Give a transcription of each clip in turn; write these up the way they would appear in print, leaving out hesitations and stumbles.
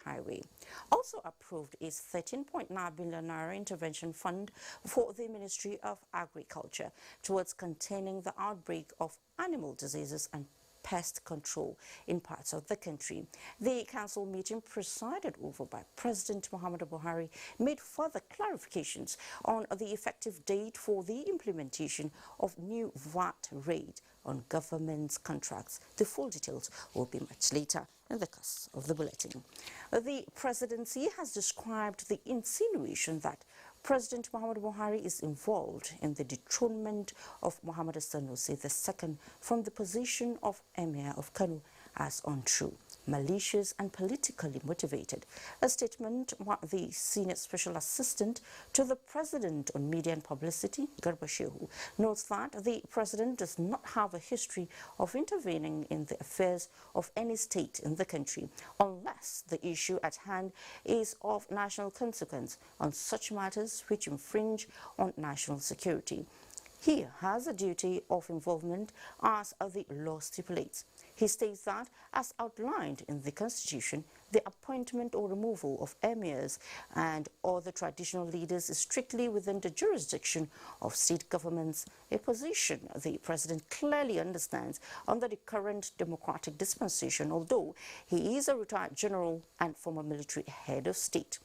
highway. Also approved is 13.9 billion naira intervention fund for the Ministry of Agriculture towards containing the outbreak of animal diseases and pest control in parts of the country. The council meeting, presided over by President Muhammadu Buhari, made further clarifications on the effective date for the implementation of new VAT rate on government's contracts. The full details will be much later in the course of the bulletin. The presidency has described the insinuation that President Muhammadu Buhari is involved in the dethronement of Muhammad Sanusi II from the position of Emir of Kano as untrue, malicious and politically motivated. A statement by the Senior Special Assistant to the President on Media and Publicity, Gridlock, notes that the President does not have a history of intervening in the affairs of any state in the country unless the issue at hand is of national consequence on such matters which infringe on national security. He has a duty of involvement as the law stipulates. He states that, as outlined in the Constitution, the appointment or removal of emirs and other traditional leaders is strictly within the jurisdiction of state governments, a position the President clearly understands under the current democratic dispensation, although he is a retired general and former military head of state.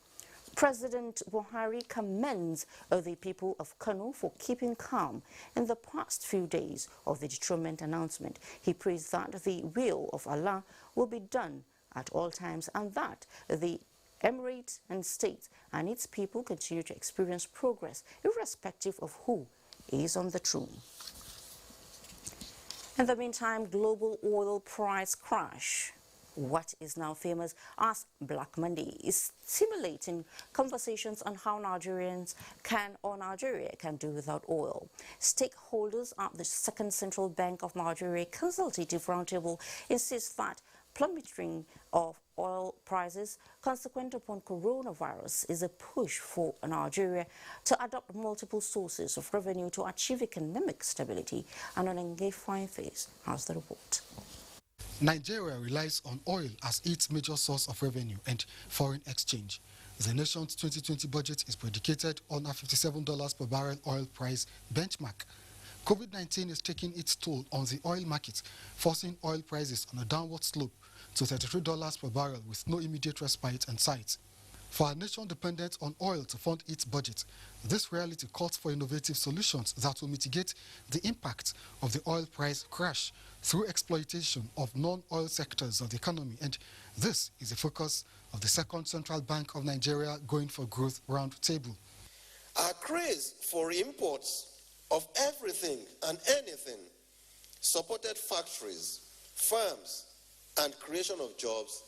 President Buhari commends the people of Kano for keeping calm in the past few days of the dethronement announcement. He prays that the will of Allah will be done at all times and that the emirate and state and its people continue to experience progress irrespective of who is on the throne. In the meantime, global oil price crash, what is now famous as Black Monday, is stimulating conversations on how Nigeria can do without oil. Stakeholders at the Second Central Bank of Nigeria Consultative Roundtable insist that plummeting of oil prices consequent upon coronavirus is a push for Nigeria to adopt multiple sources of revenue to achieve economic stability and an engaging phase, has the report. Nigeria relies on oil as its major source of revenue and foreign exchange. The nation's 2020 budget is predicated on a $57 per barrel oil price benchmark. COVID-19 is taking its toll on the oil market, forcing oil prices on a downward slope to $33 per barrel with no immediate respite in sight. For a nation dependent on oil to fund its budget, this reality calls for innovative solutions that will mitigate the impact of the oil price crash through exploitation of non-oil sectors of the economy. And this is the focus of the Second Central Bank of Nigeria Going for Growth Roundtable. Our craze for imports of everything and anything supported factories, firms, and creation of jobs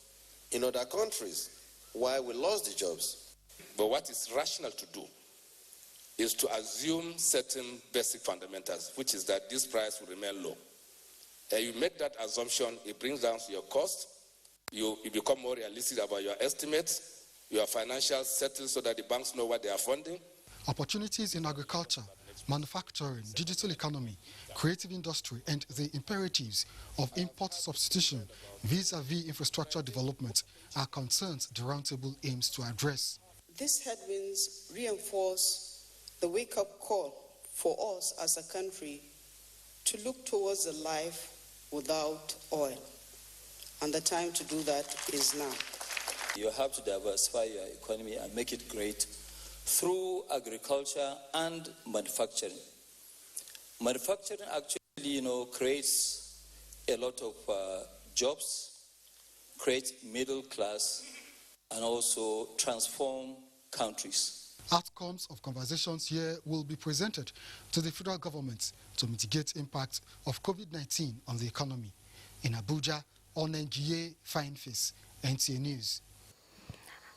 in other countries. Why we lost the jobs. But what is rational to do is to assume certain basic fundamentals, which is that this price will remain low. And you make that assumption, it brings down your cost, you become more realistic about your estimates, your financials settled so that the banks know what they are funding. Opportunities in agriculture, manufacturing, digital economy, creative industry, and the imperatives of import substitution vis-à-vis infrastructure development are concerns the Roundtable aims to address. These headwinds reinforce the wake-up call for us as a country to look towards a life without oil. And the time to do that is now. You have to diversify your economy and make it great through agriculture and manufacturing. Manufacturing actually, creates a lot of jobs, creates middle class, and also transform countries. Outcomes of conversations here will be presented to the federal government to mitigate impact of COVID-19 on the economy. In Abuja, Onengiye Fine Face, NTA News.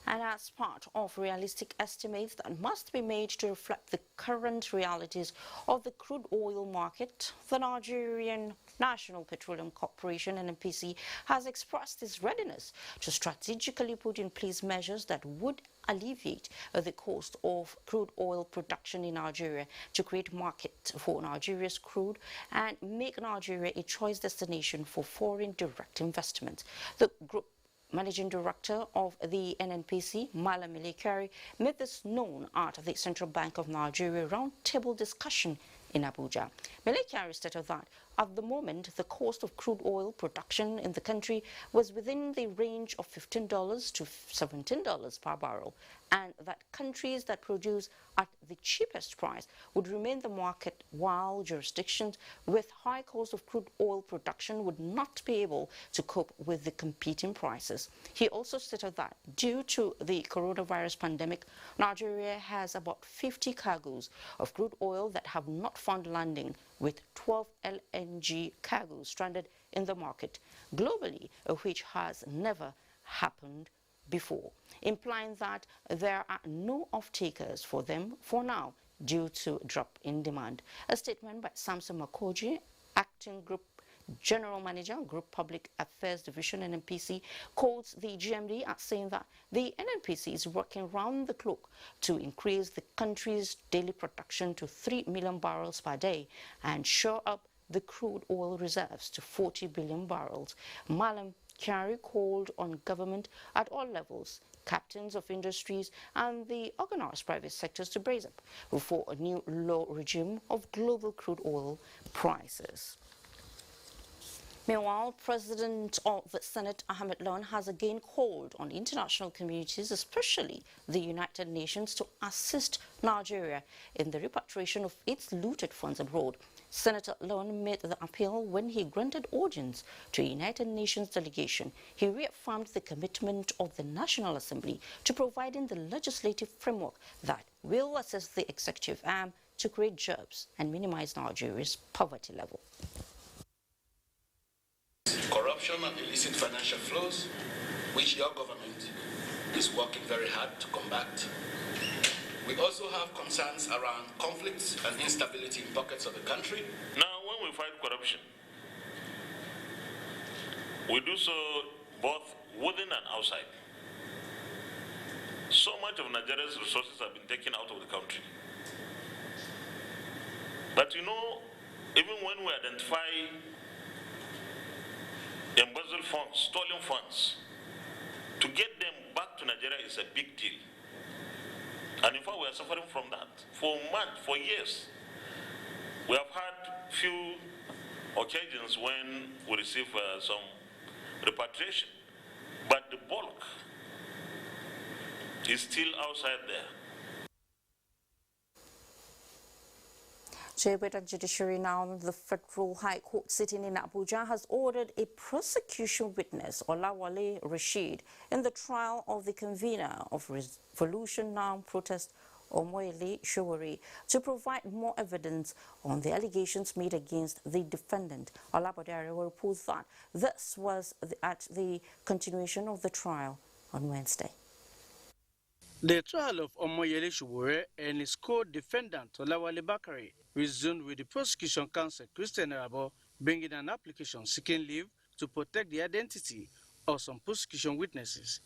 And as part of realistic estimates that must be made to reflect the current realities of the crude oil market, the Nigerian National Petroleum Corporation, NNPC, has expressed its readiness to strategically put in place measures that would alleviate the cost of crude oil production in Nigeria to create market for Nigeria's crude and make Nigeria a choice destination for foreign direct investment. The group Managing Director of the NNPC, Malam Ilekari, made this known at the Central Bank of Nigeria roundtable discussion in Abuja. Ilekari stated that at the moment, the cost of crude oil production in the country was within the range of $15 to $17 per barrel, and that countries that produce at the cheapest price would remain the market, while jurisdictions with high cost of crude oil production would not be able to cope with the competing prices. He also stated that due to the coronavirus pandemic, Nigeria has about 50 cargoes of crude oil that have not found landing, with 12 LNG cargoes stranded in the market globally, which has never happened before, implying that there are no off-takers for them for now due to drop in demand. A statement by Samson Makoji, Acting Group General Manager, Group Public Affairs Division, NNPC, quotes the GMD as saying that the NNPC is working round the clock to increase the country's daily production to 3 million barrels per day and shore up the crude oil reserves to 40 billion barrels. Malam Kyari called on government at all levels, captains of industries and the organized private sectors to brace up for a new low regime of global crude oil prices. Meanwhile, President of the Senate, Ahmed Lawan, has again called on international communities, especially the United Nations, to assist Nigeria in the repatriation of its looted funds abroad. Senator Lawan made the appeal when he granted audience to a United Nations delegation. He reaffirmed the commitment of the National Assembly to providing the legislative framework that will assist the executive arm to create jobs and minimize Nigeria's poverty level. Corruption and illicit financial flows, which your government is working very hard to combat. We also have concerns around conflicts and instability in pockets of the country. Now, when we fight corruption, we do so both within and outside. So much of Nigeria's resources have been taken out of the country. But you know, even when we identify embezzled funds, stolen funds, to get them back to Nigeria is a big deal. And in fact, we are suffering from that for months, for years. We have had few occasions when we receive some repatriation, but the bulk is still outside there. Deliberations Judiciary now, the Federal High Court sitting in Abuja has ordered a prosecution witness, Olawale Rashid, in the trial of the convener of Revolution Now protest, Omoyele Showore, to provide more evidence on the allegations made against the defendant. Olabode reports that this was at the continuation of the trial on Wednesday. The trial of Omoyele Showore and his co-defendant Olawale Bakare resumed with the prosecution counsel Christian Arabo bringing an application seeking leave to protect the identity of some prosecution witnesses.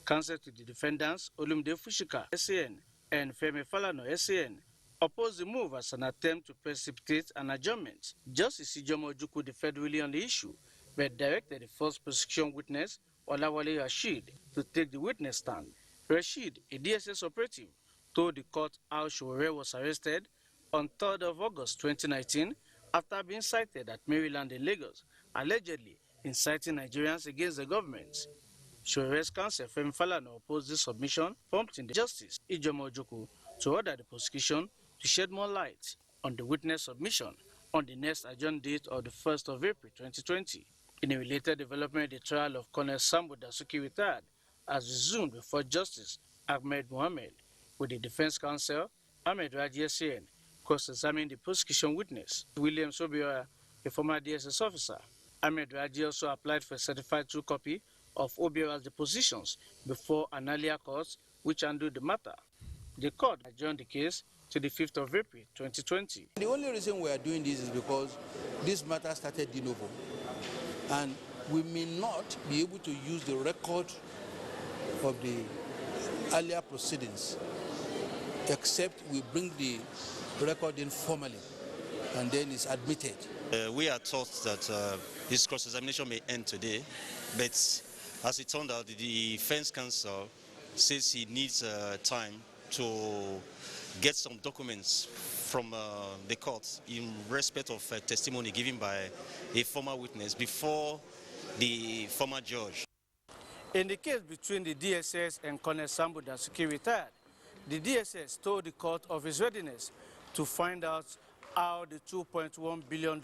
Counsel to the defendants Olumide Fushika, SAN, and Femi Falano, SAN, opposed the move as an attempt to precipitate an adjournment. Justice Ijomo Ojukwu differed really on the issue, but directed the first prosecution witness, Olawale Rashid, to take the witness stand. Rashid, a DSS operative, told the court how Showore was arrested on 3rd of August 2019 after being cited at Maryland and Lagos, allegedly inciting Nigerians against the government. Showore's counsel Femi Falano opposed this submission, prompting the Justice Ijomo Ojukwu to order the prosecution to shed more light on the witness submission on the next adjourned date of the 1st of April 2020. In a related development, the trial of Colonel Sambo Dasuki retired has resumed before Justice Ahmed Mohammed, with the defense counsel Ahmed Raji SAN cross-examining the prosecution witness, William Sobiora, a former DSS officer. Ahmed Raji also applied for a certified true copy of Obiora's depositions before an earlier court which handled the matter. The court adjourned the case to the 5th of April 2020. The only reason we are doing this is because this matter started de novo, and we may not be able to use the record of the earlier proceedings except we bring the record in formally and then it's admitted. We are taught that this cross-examination may end today, but As it turned out, the defense counsel says he needs time to get some documents from the court in respect of testimony given by a former witness before the former judge. In the case between the DSS and Colonel Sambu Dasuki retired, the DSS told the court of his readiness to find out how the $2.1 billion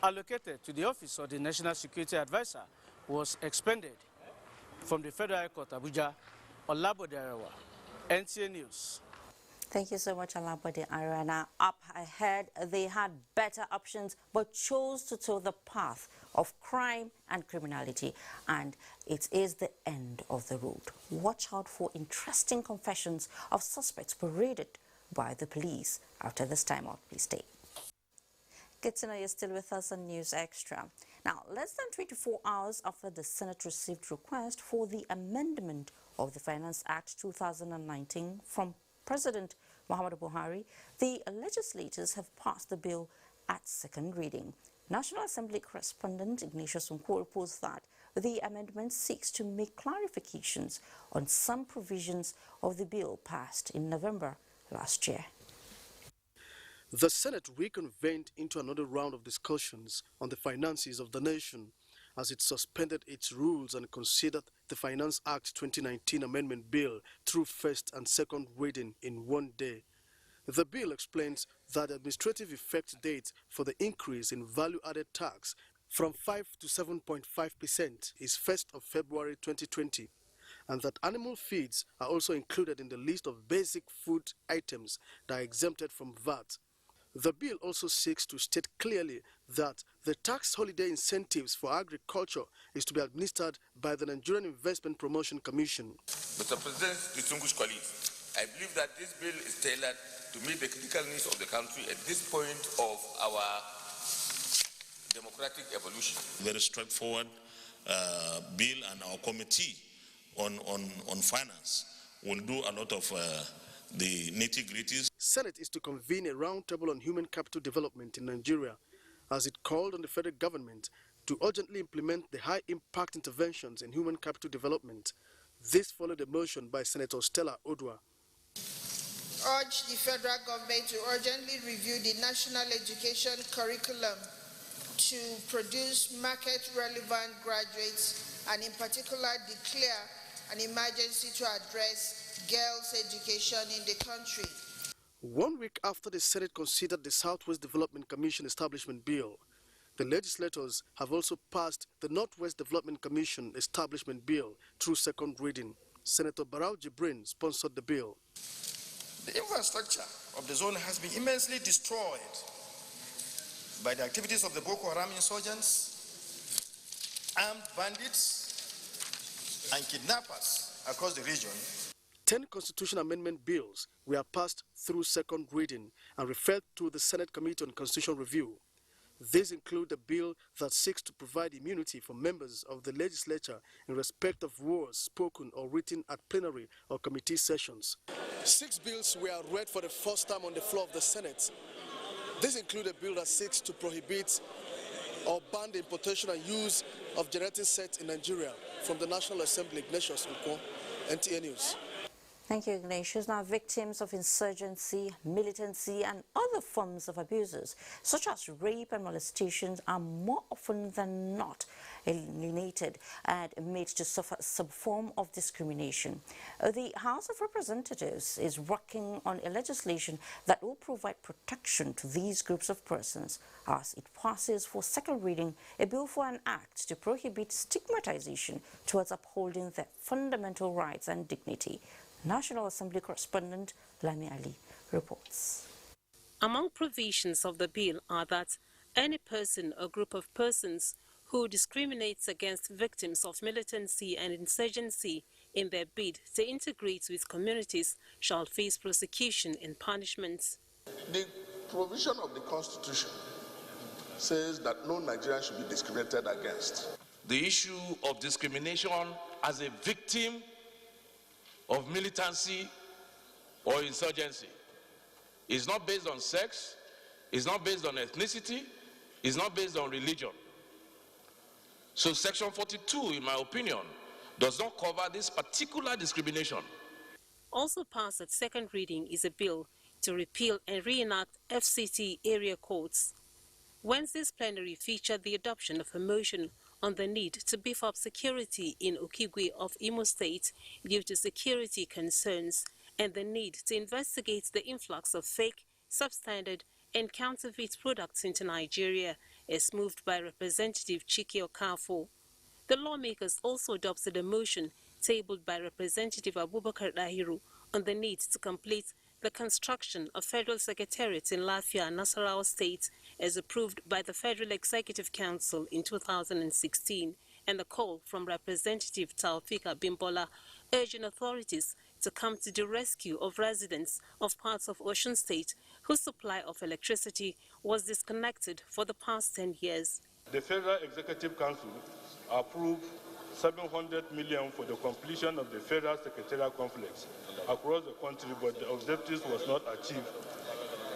allocated to the Office of the National Security Advisor was expended. From the Federal High Court, Abuja, Olabode Arewa, NTA News. Thank you so much, Olabode Arewa. Now, up ahead, they had better options but chose to toe the path of crime and criminality, and it is the end of the road. Watch out for interesting confessions of suspects paraded by the police after this time out. Please stay. Good to know you're still with us on News Extra. Now, less than 24 hours after the Senate received request for the amendment of the Finance Act 2019 from President Muhammadu Buhari, the legislators have passed the bill at second reading. National Assembly correspondent Ignatius Unko reports that the amendment seeks to make clarifications on some provisions of the bill passed in November last year. The Senate reconvened into another round of discussions on the finances of the nation as it suspended its rules and considered the Finance Act 2019 Amendment Bill through first and second reading in one day. The bill explains that the administrative effect date for the increase in value-added tax from 5 to 7.5% is 1st of February 2020, and that animal feeds are also included in the list of basic food items that are exempted from VAT. The bill also seeks to state clearly that the tax holiday incentives for agriculture is to be administered by the Nigerian Investment Promotion Commission. Mr. President, distinguished colleagues, I believe that this bill is tailored to meet the critical needs of the country at this point of our democratic evolution. Very straightforward bill, and our committee on finance will do a lot of the nitty-gritties. Senate is to convene a roundtable on human capital development in Nigeria as it called on the federal government to urgently implement the high-impact interventions in human capital development. This followed a motion by Senator Stella Odua. Urge the federal government to urgently review the national education curriculum to produce market-relevant graduates and in particular declare an emergency to address girls' education in the country. 1 week after the Senate considered the Southwest Development Commission Establishment Bill, the legislators have also passed the Northwest Development Commission Establishment Bill through second reading. Senator Barau Jibrin sponsored the bill. The infrastructure of the zone has been immensely destroyed by the activities of the Boko Haram insurgents, armed bandits, and kidnappers across the region. 10 constitutional amendment bills were passed through second reading and referred to the Senate Committee on Constitutional Review. These include a bill that seeks to provide immunity for members of the legislature in respect of words spoken or written at plenary or committee sessions. 6 bills were read for the first time on the floor of the Senate. These include a bill that seeks to prohibit or ban the importation and use of genetic sets in Nigeria. From the National Assembly, Ignatius Unko, NTA News. Thank you, Ignatius. Now, victims of insurgency, militancy, and other forms of abuses, such as rape and molestations, are more often than not alienated and made to suffer some form of discrimination. The House of Representatives is working on a legislation that will provide protection to these groups of persons as it passes for second reading a bill for an act to prohibit stigmatization towards upholding their fundamental rights and dignity. National Assembly correspondent Lami Ali reports. Among provisions of the bill are that any person or group of persons who discriminates against victims of militancy and insurgency in their bid to integrate with communities shall face prosecution and punishments. The provision of the Constitution says that no Nigerian should be discriminated against. The issue of discrimination as a victim of militancy or insurgency is not based on sex, is not based on ethnicity, is not based on religion. So Section 42, in my opinion, does not cover this particular discrimination. Also passed at second reading is a bill to repeal and reenact FCT area courts. Wednesday's plenary featured the adoption of a motion on the need to beef up security in Okigwe of Imo State due to security concerns and the need to investigate the influx of fake, substandard, and counterfeit products into Nigeria, as moved by Representative Chike Okafo. The lawmakers also adopted a motion tabled by Representative Abubakar Dahiru on the need to complete the construction of federal secretariats in Lafia, Nasarawa State, as approved by the Federal Executive Council in 2016, and the call from Representative Taufika Bimbola urging authorities to come to the rescue of residents of parts of Osun State whose supply of electricity was disconnected for the past 10 years. The Federal Executive Council approved 700 million for the completion of the Federal Secretariat Complex across the country, but the objectives was not achieved,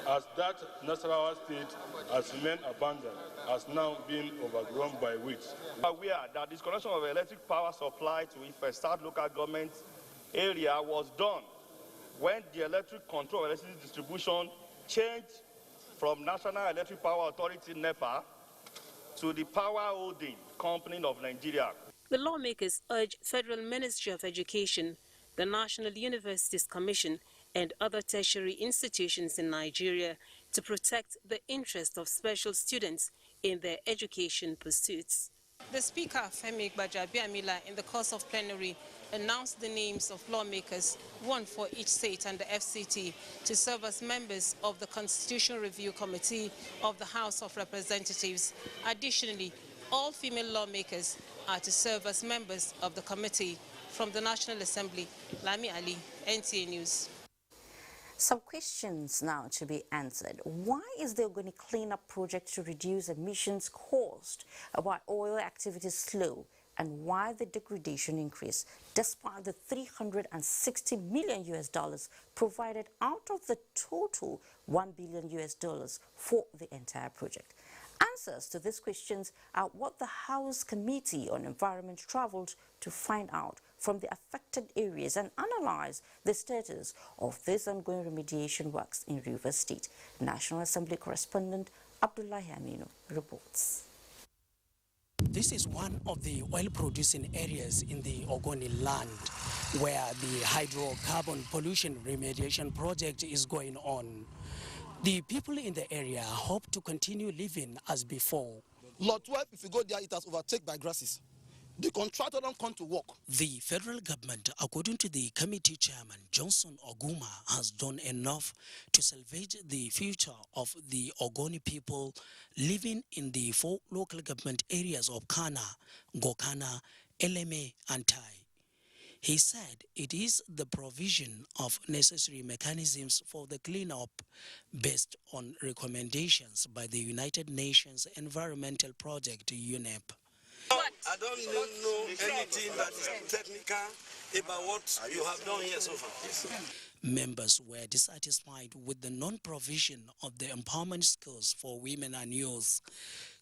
as that Nasarawa State has remained abandoned, has now been overgrown by weeds. We are aware that disconnection of electric power supply to Ife South local government area was done when the electric control electricity distribution changed from National Electric Power Authority (NEPA) to the Power Holding Company of Nigeria. The lawmakers urge Federal Ministry of Education, the National Universities Commission, and other tertiary institutions in Nigeria to protect the interest of special students in their education pursuits. The Speaker, Femi Gbajabiamila, in the course of plenary, announced the names of lawmakers, one for each state and the FCT, to serve as members of the Constitutional Review Committee of the House of Representatives. Additionally, all female lawmakers are to serve as members of the committee. From the National Assembly, Lami Ali, NTA News. Some questions now to be answered. Why is the organic cleanup project to reduce emissions caused by oil activities slow, and why the degradation increase despite the $360 million provided out of the total $1 billion for the entire project? Answers to these questions are what the House Committee on Environment traveled to find out from the affected areas and analyze the status of these ongoing remediation works in Rivers State. National Assembly correspondent Abdullahi Aminu reports. This is one of the oil-producing areas in the Ogoni land where the hydrocarbon pollution remediation project is going on. The people in the area hope to continue living as before. Lot 12, if you go there, it has overtaken by grasses. The contractor don't come to work. The federal government, according to the committee chairman, Johnson Oguma, has done enough to salvage the future of the Ogoni people living in the 4 local government areas of Kana, Gokana, Eleme, and Tai. He said it is the provision of necessary mechanisms for the cleanup based on recommendations by the United Nations Environmental Project, UNEP. I don't know anything that is technical about what you have done here so far. Members were dissatisfied with the non-provision of the empowerment skills for women and youth,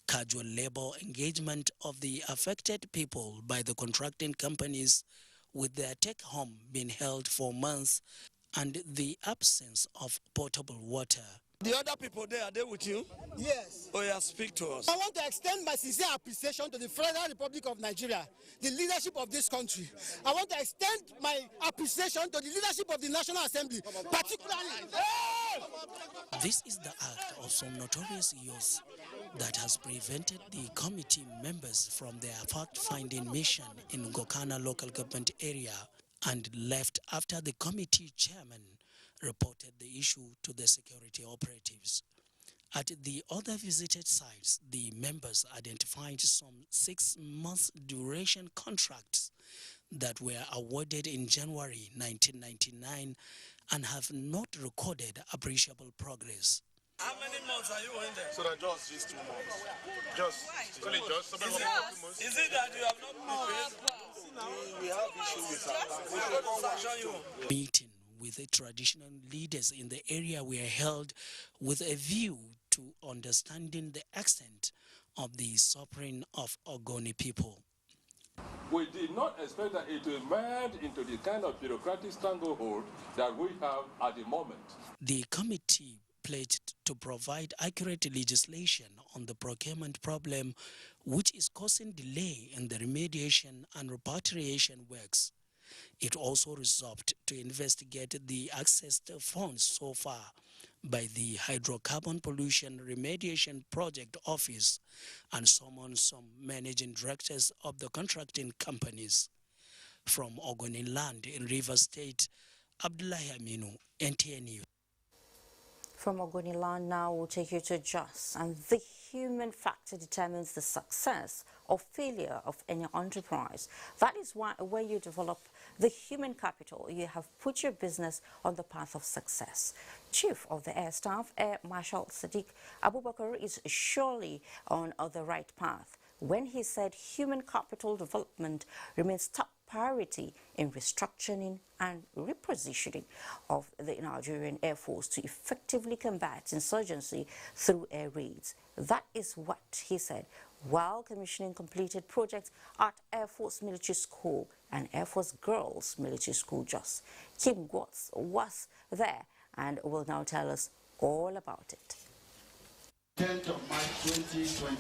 casual labor engagement of the affected people by the contracting companies, with their take-home being held for months, and the absence of potable water. The other people there, are they with you? Yes. Oh yeah, speak to us. I want to extend my sincere appreciation to the Federal Republic of Nigeria, the leadership of this country. I want to extend my appreciation to the leadership of the National Assembly, particularly. This is the act of some notorious youth that has prevented the committee members from their fact-finding mission in Gokana local government area and left after the committee chairman reported the issue to the security operatives. At the other visited sites, the members identified some 6-month duration contracts that were awarded in January 1999 and have not recorded appreciable progress. How many months are you in there? So that just these 2 months. Only just. Is it that you have not been paid? We have issue with that. We should sanction you. Meeting with the traditional leaders in the area were held with a view to understanding the extent of the suffering of Ogoni people. We did not expect that it will merge into the kind of bureaucratic stranglehold that we have at the moment. The committee pledged to provide accurate legislation on the procurement problem, which is causing delay in the remediation and repatriation works. It also resolved to investigate the accessed funds so far by the Hydrocarbon Pollution Remediation Project Office and summon some managing directors of the contracting companies. From Ogoni Land in Rivers State, Abdullahi Aminu, NTN News. From Ogoni Land now we'll take you to Jos, and the human factor determines the success or failure of any enterprise. That is why when you develop the human capital, you have put your business on the path of success. Chief of the Air Staff, Air Marshal Sadiq Abubakar, is surely on the right path when he said human capital development remains top priority in restructuring and repositioning of the Nigerian Air Force to effectively combat insurgency through air raids. That is what he said while commissioning completed projects at Air Force Military School and Air Force Girls Military School Jos. Kim Gwatz was there and will now tell us all about it. 10th of March 2020.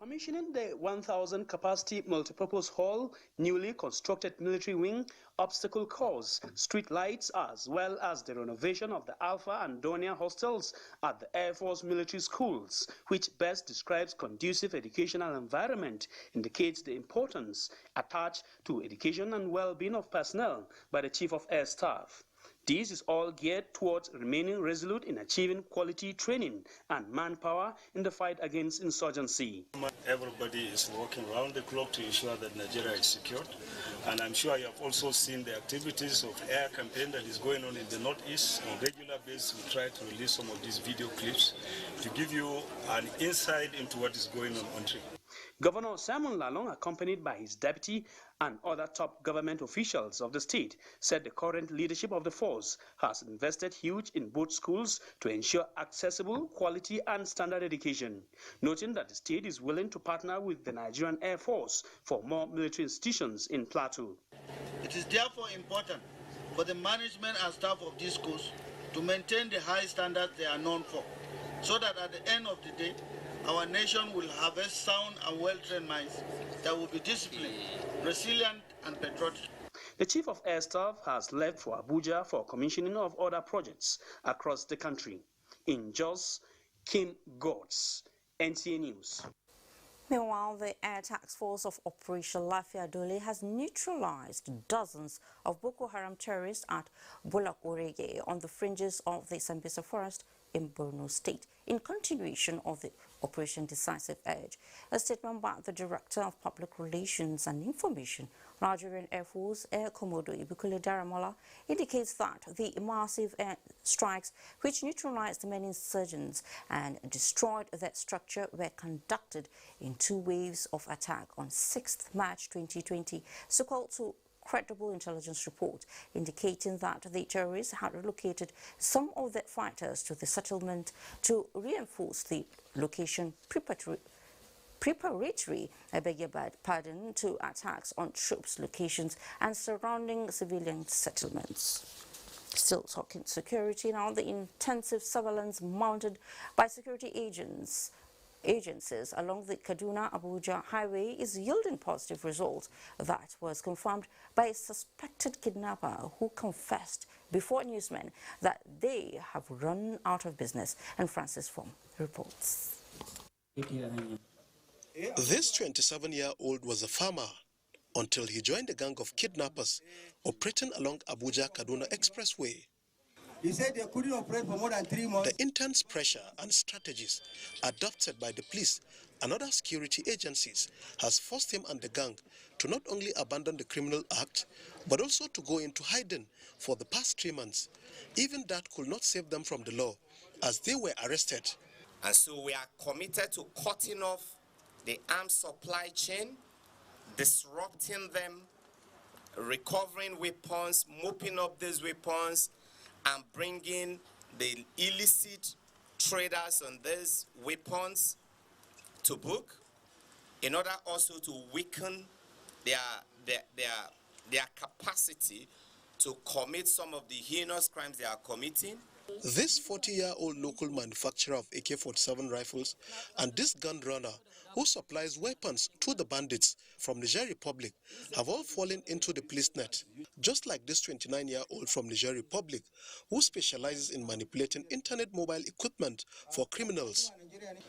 Commissioning the 1,000 capacity multipurpose hall, newly constructed military wing, obstacle course, street lights, as well as the renovation of the Alpha and Donia hostels at the Air Force military schools, which best describes conducive educational environment, indicates the importance attached to education and well-being of personnel by the Chief of Air Staff. This is all geared towards remaining resolute in achieving quality training and manpower in the fight against insurgency. Everybody is working round the clock to ensure that Nigeria is secured. And I'm sure you have also seen the activities of air campaign that is going on in the Northeast. On a regular basis, we try to release some of these video clips to give you an insight into what is going on country. Governor Simon Lalong, accompanied by his deputy and other top government officials of the state, said the current leadership of the force has invested huge in both schools to ensure accessible, quality and standard education, noting that the state is willing to partner with the Nigerian Air Force for more military institutions in Plateau. It is therefore important for the management and staff of these schools to maintain the high standards they are known for, so that at the end of the day, our nation will have a sound and well-trained minds that will be disciplined, resilient, and patriotic. The Chief of Air Staff has left for Abuja for commissioning of other projects across the country. In Jos, Kim Godz, NTA News. Meanwhile, the Air Task Force of Operation Lafia Dole has neutralized dozens of Boko Haram terrorists at Bulak Orege on the fringes of the Sambisa Forest in Borno State, in continuation of the Operation Decisive Edge. A statement by the Director of Public Relations and Information, Nigerian Air Force, Air Commodore Ibukule Daramola, indicates that the massive air strikes which neutralized the many insurgents and destroyed their structure were conducted in 2 waves of attack on 6th March 2020, so-called to credible intelligence report indicating that the terrorists had relocated some of their fighters to the settlement to reinforce the location preparatory to attacks on troops locations and surrounding civilian settlements. Still talking security now, the intensive surveillance mounted by security agencies along the Kaduna-Abuja highway is yielding positive results. That was confirmed by a suspected kidnapper who confessed before newsmen that they have run out of business. And Francis Fong reports. This 27-year-old was a farmer until he joined a gang of kidnappers operating along Abuja-Kaduna Expressway. He said they couldn't operate for more than 3 months. The intense pressure and strategies adopted by the police and other security agencies has forced him and the gang to not only abandon the criminal act, but also to go into hiding for the past 3 months. Even that could not save them from the law, as they were arrested. And so we are committed to cutting off the arms supply chain, disrupting them, recovering weapons, mopping up these weapons, and bringing the illicit traders on these weapons to book, in order also to weaken their capacity to commit some of the heinous crimes they are committing. This 40-year-old local manufacturer of AK-47 rifles and this gun runner who supplies weapons to the bandits from Niger Republic have all fallen into the police net, just like this 29-year-old from Niger Republic who specializes in manipulating internet mobile equipment for criminals.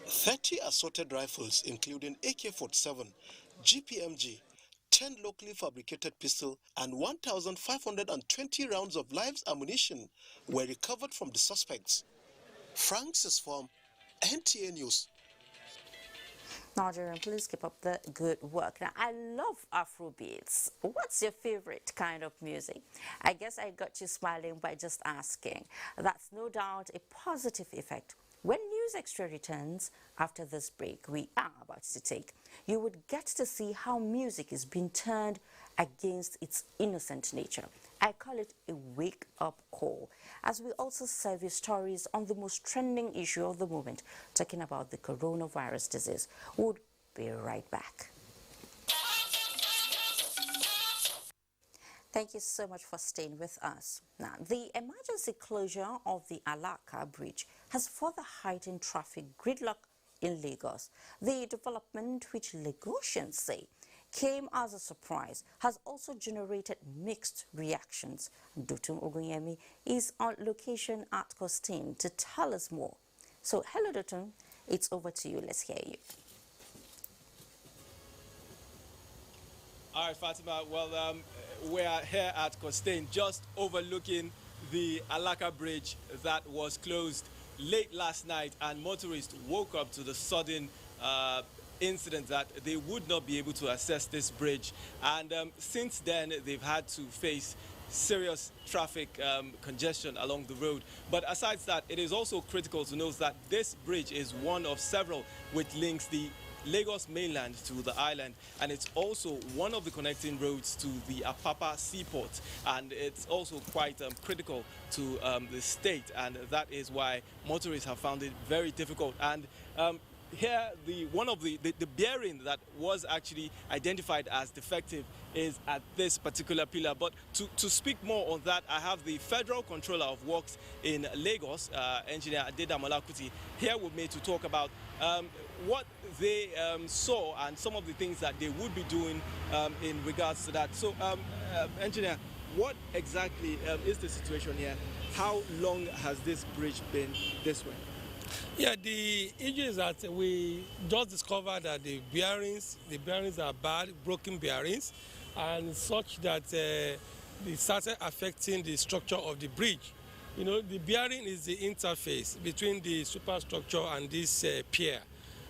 30 assorted rifles, including AK-47, GPMG, 10 locally fabricated pistols, and 1,520 rounds of live ammunition were recovered from the suspects. Francis from NTA News. Nigerian, please keep up the good work. Now, I love Afrobeats. What's your favorite kind of music? I guess I got you smiling by just asking. That's no doubt a positive effect. When News Extra returns after this break we are about to take, you would get to see how music is being turned against its innocent nature. I call it a wake-up call, as we also serve you stories on the most trending issue of the moment, talking about the coronavirus disease. We'll be right back. Thank you so much for staying with us. Now, the emergency closure of the Alaqah bridge has further heightened traffic gridlock in Lagos. The development, which Lagosians say came as a surprise, has also generated mixed reactions. Dotun Ogunyemi is on location at Costain to tell us more. So, hello Dotun, it's over to you. Let's hear you. All right, Fatima. Well, we are here at Costain, just overlooking the Alaqah bridge that was closed late last night, and motorists woke up to the sudden incident that they would not be able to access this bridge. And since then, they've had to face serious traffic congestion along the road. But aside that, it is also critical to note that this bridge is one of several which links the Lagos mainland to the island, and it's also one of the connecting roads to the Apapa seaport, and it's also quite critical to the state, and that is why motorists have found it very difficult. And here, one of the bearing that was actually identified as defective is at this particular pillar. But to speak more on that, I have the Federal Controller of Works in Lagos, Engineer Adedamala Kuti, here with me to talk about what they saw and some of the things that they would be doing in regards to that. So, Engineer, what exactly is the situation here? How long has this bridge been this way? Yeah, the issue is that we just discovered that the bearings are bad, broken bearings, and such that it started affecting the structure of the bridge. You know, the bearing is the interface between the superstructure and this pier.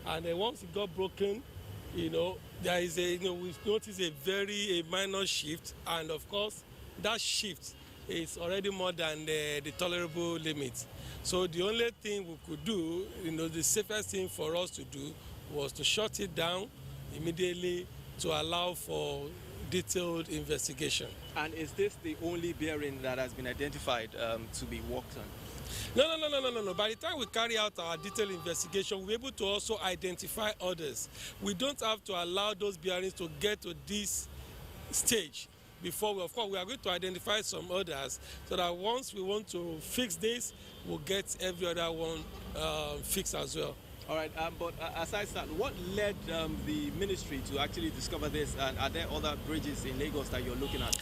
And once it got broken, you know, there is a, we noticed a minor shift, and of course, that shift is already more than the tolerable limit. So the only thing we could do, you know, the safest thing for us to do was to shut it down immediately to allow for detailed investigation. And is this the only bearing that has been identified to be worked on? No. By the time we carry out our detailed investigation, we're able to also identify others. We don't have to allow those bearings to get to this stage before of course, we are going to identify some others so that once we want to fix this, we'll get every other one fixed as well. All right, but aside that, what led the ministry to actually discover this, and are there other bridges in Lagos that you're looking at?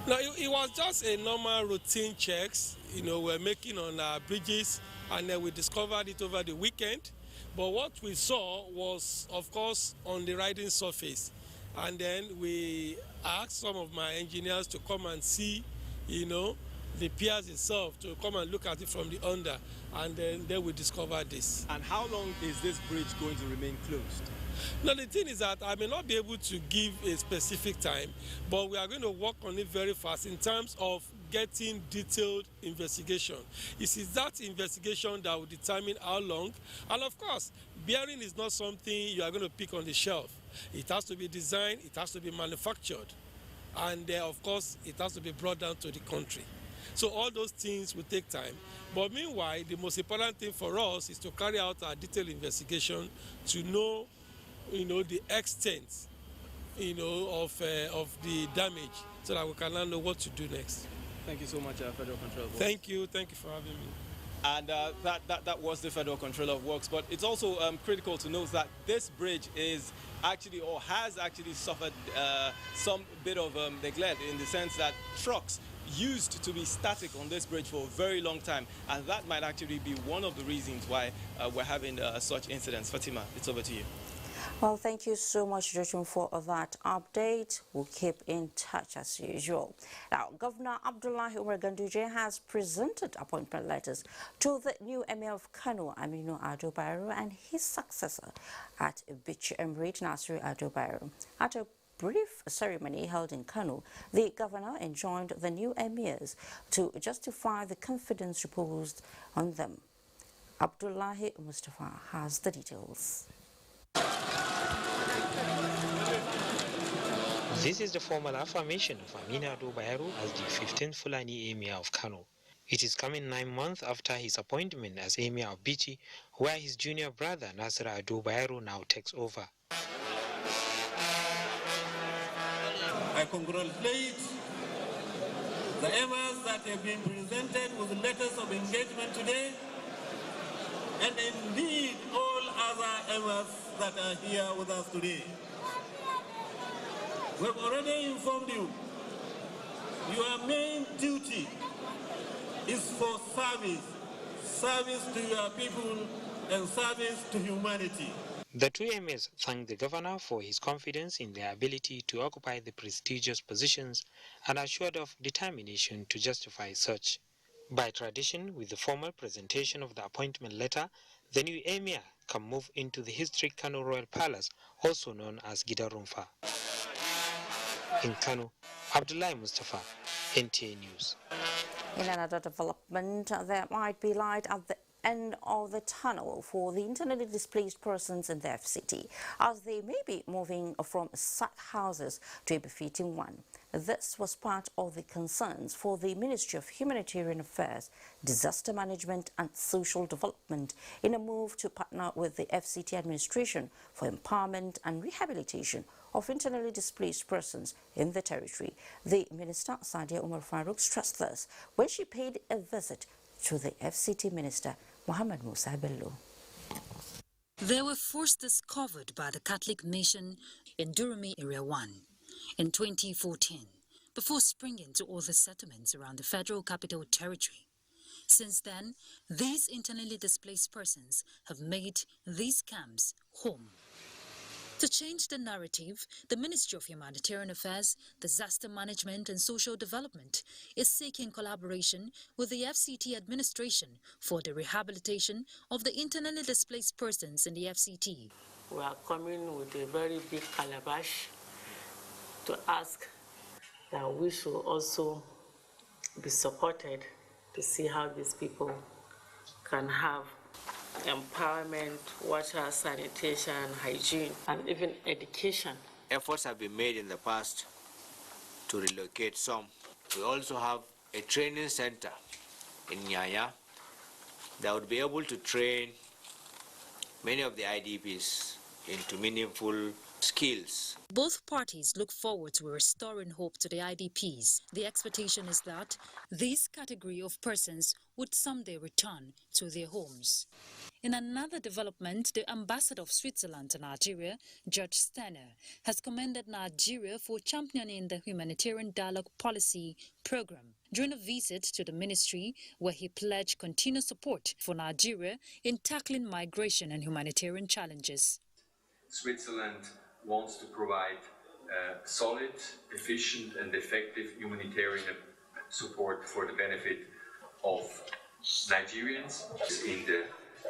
No, it was just a normal routine checks, you know, we're making on our bridges, and then we discovered it over the weekend. But what we saw was, of course, on the riding surface. And then we asked some of my engineers to come and see, you know, the piers itself, to come and look at it from the under, and then we discovered this. And how long is this bridge going to remain closed? Now, the thing is that I may not be able to give a specific time, but we are going to work on it very fast in terms of getting detailed investigation. It is that investigation that will determine how long. And of course, bearing is not something you are going to pick on the shelf. It has to be designed, it has to be manufactured, and of course, it has to be brought down to the country. So all those things will take time. But meanwhile, the most important thing for us is to carry out our detailed investigation to know, you know, the extent of the damage, so that we can now know what to do next. Thank you so much, Federal Controller of Works. Thank you for having me. And that was the Federal Controller of Works. But it's also critical to note that this bridge is actually, or has actually suffered some bit of neglect, in the sense that trucks used to be static on this bridge for a very long time, and that might actually be one of the reasons why we're having such incidents. Fatima, it's over to you. Well, thank you so much, Joshua, for that update. We'll keep in touch as usual. Now, Governor Abdullahi Umar Ganduje has presented appointment letters to the new Emir of Kano, Aminu Ado Bayero, and his successor at Bichi Emirate, Nasir Ado Bayero. At a brief ceremony held in Kano, the governor enjoined the new emirs to justify the confidence reposed on them. Abdullahi Mustafa has the details. This is the formal affirmation of Aminu Ado Bayero as the 15th Fulani Emir of Kano. It is coming 9 months after his appointment as Emir of Bichi, where his junior brother Nasir Ado Bayero now takes over. I congratulate the emirs that have been presented with letters of engagement today, and indeed all other emirs that are here with us today. We have already informed you, your main duty is for service to your people and service to humanity. The two emirs thanked the governor for his confidence in their ability to occupy the prestigious positions and assured of determination to justify such. By tradition, with the formal presentation of the appointment letter, the new emir can move into the historic Kano Royal Palace, also known as Gidarumfa. In Kano, Abdullahi Mustafa, NTA News. In another development, there might be light at the end of the tunnel for the internally displaced persons in the FCT, as they may be moving from sack houses to a befitting one. This was part of the concerns for the Ministry of Humanitarian Affairs, Disaster Management and Social Development in a move to partner with the FCT administration for empowerment and rehabilitation of internally displaced persons in the territory. The Minister, Sadia Umar Farouk, stressed this when she paid a visit to the FCT Minister, Muhammad Musa Bello. They were first discovered by the Catholic Mission in Durumi Area 1 in 2014, before springing to other settlements around the Federal Capital Territory. Since then, these internally displaced persons have made these camps home. To change the narrative, the Ministry of Humanitarian Affairs, Disaster Management and Social Development is seeking collaboration with the FCT administration for the rehabilitation of the internally displaced persons in the FCT. We are coming with a very big calabash to ask that we should also be supported to see how these people can have empowerment, water, sanitation, hygiene, and even education. Efforts have been made in the past to relocate some. We also have a training center in Nyanya that would be able to train many of the IDPs into meaningful skills. Both parties look forward to restoring hope to the IDPs. The expectation is that this category of persons would someday return to their homes. In another development, the ambassador of Switzerland to Nigeria, George Sterner, has commended Nigeria for championing the humanitarian dialogue policy program during a visit to the ministry, where he pledged continued support for Nigeria in tackling migration and humanitarian challenges. Switzerland wants to provide solid, efficient and effective humanitarian support for the benefit of Nigerians in the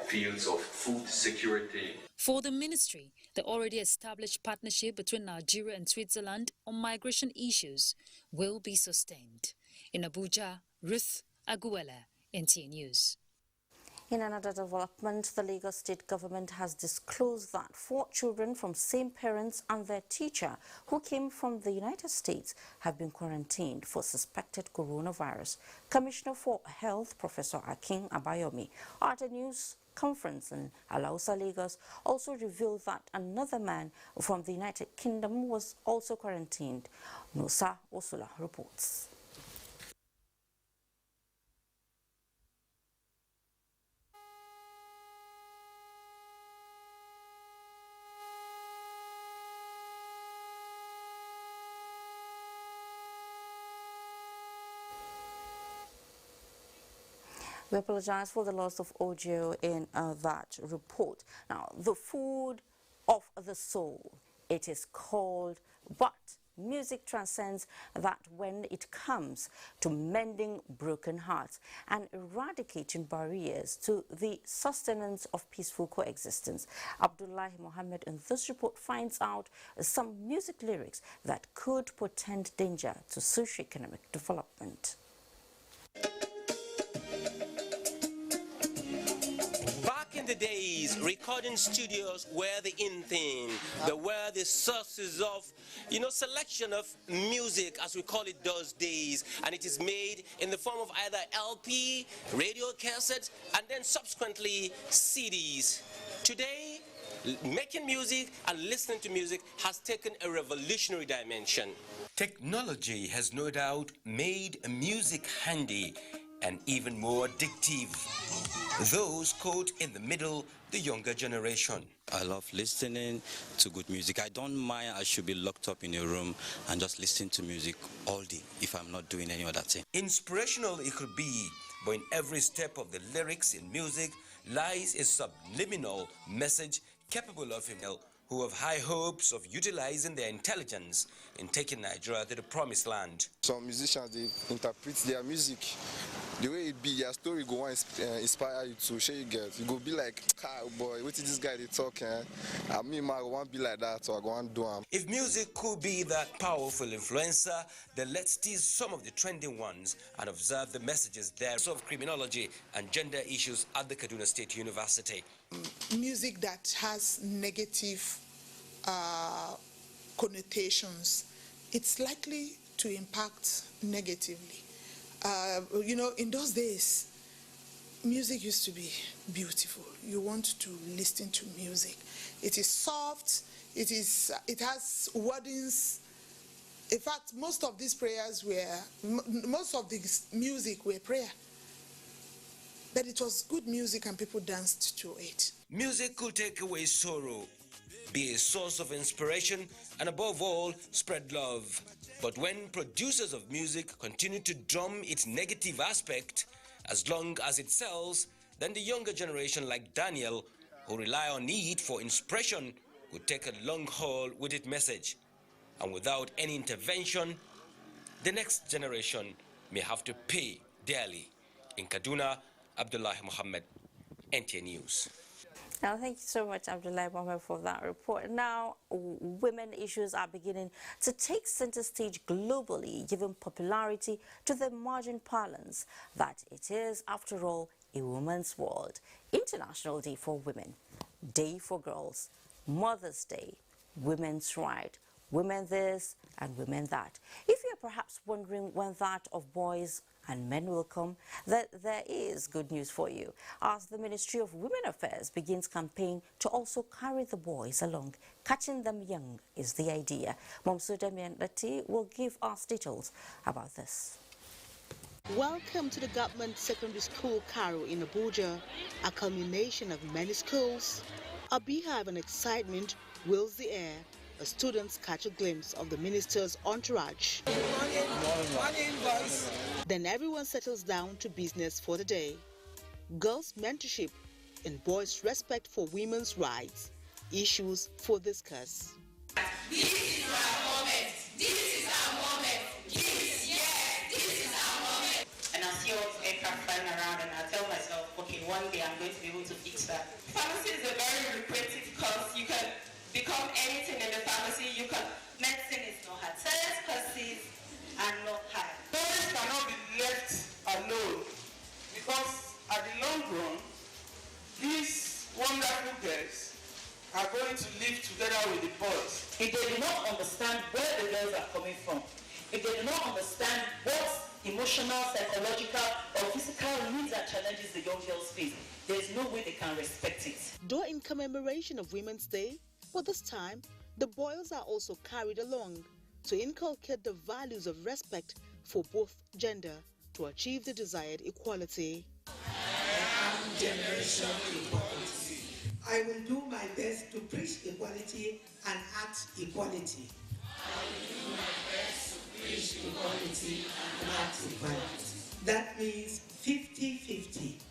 fields of food security. For the ministry, the already established partnership between Nigeria and Switzerland on migration issues will be sustained. In Abuja, Ruth Aguela, NTA News. In another development, the Lagos State government has disclosed that 4 children from same parents and their teacher who came from the United States have been quarantined for suspected coronavirus. Commissioner for Health, Professor Akin Abayomi, at a news conference in Alaqah, Lagos, also revealed that another man from the United Kingdom was also quarantined. Nusa Osula reports. We apologize for the loss of audio in that report. Now, the food of the soul, it is called, but music transcends that when it comes to mending broken hearts and eradicating barriers to the sustenance of peaceful coexistence. Abdullahi Mohammed in this report finds out some music lyrics that could portend danger to socio-economic development. In the days, recording studios were the in thing. They were the sources of, selection of music, as we call it those days. And it is made in the form of either LP, radio cassettes, and then subsequently CDs. Today, making music and listening to music has taken a revolutionary dimension. Technology has no doubt made music handy and even more addictive. Those caught in the middle, the younger generation. I love listening to good music. I don't mind I should be locked up in a room and just listen to music all day if I'm not doing any other thing. Inspirational it could be, but in every step of the lyrics in music lies a subliminal message capable of who have high hopes of utilizing their intelligence in taking Nigeria to the promised land. Some musicians, they interpret their music the way it be, their story go on inspire you to share you get. You go be like, boy, what is this guy they talk? I mean, I want to be like that, so I go and do them. If music could be that powerful influencer, then let's tease some of the trending ones and observe the messages there of criminology and gender issues at the Kaduna State University. Music that has negative connotations, it's likely to impact negatively. In those days, music used to be beautiful. You want to listen to music. It is soft. It has wordings. In fact, most of these music were prayer. But it was good music and people danced to it. Music could take away sorrow, be a source of inspiration, and above all, spread love. But when producers of music continue to drum its negative aspect, as long as it sells, then the younger generation like Daniel, who rely on it for inspiration, would take a long haul with its message. And without any intervention, the next generation may have to pay dearly. In Kaduna, Abdullahi Mohammed, NTA News. Now, thank you so much, Abdullahi Mohammed, for that report. Now, women issues are beginning to take center stage globally, giving popularity to the emerging parlance that it is, after all, a woman's world. International Day for Women, Day for Girls, Mother's Day, Women's Right, Women This and Women That. If you're perhaps wondering when that of boys and men will come, that there is good news for you, as the Ministry of Women Affairs begins campaign to also carry the boys along. Catching them young is the idea. Momsu Damian Lati will give us details about this. Welcome to the Government Secondary School Carol in Abuja, a culmination of many schools. A beehive and excitement fills the air as students catch a glimpse of the minister's entourage. Morning, boys. Then everyone settles down to business for the day. Girls' mentorship and boys' respect for women's rights, issues for discuss. This is our moment. This is our moment. This is our moment. And I see all the aircraft flying around and I tell myself, okay, one day I'm going to be able to fix that. Pharmacy is a very lucrative course. You can become anything in the pharmacy. You can. Medicine is not hard. Science courses are not hard. Parents cannot be left alone because at the long run, Karu girls are going to live together with the boys. If they do not understand where the girls are coming from, if they do not understand what emotional, psychological, or physical needs and challenges the young girls face, there is no way they can respect it. Though in commemoration of Women's Day, but this time, the boys are also carried along to inculcate the values of respect for both gender to achieve the desired equality. I am generation equality. I will do my best to preach equality and act equality. I will do my best to preach equality and act equality. That means 50-50.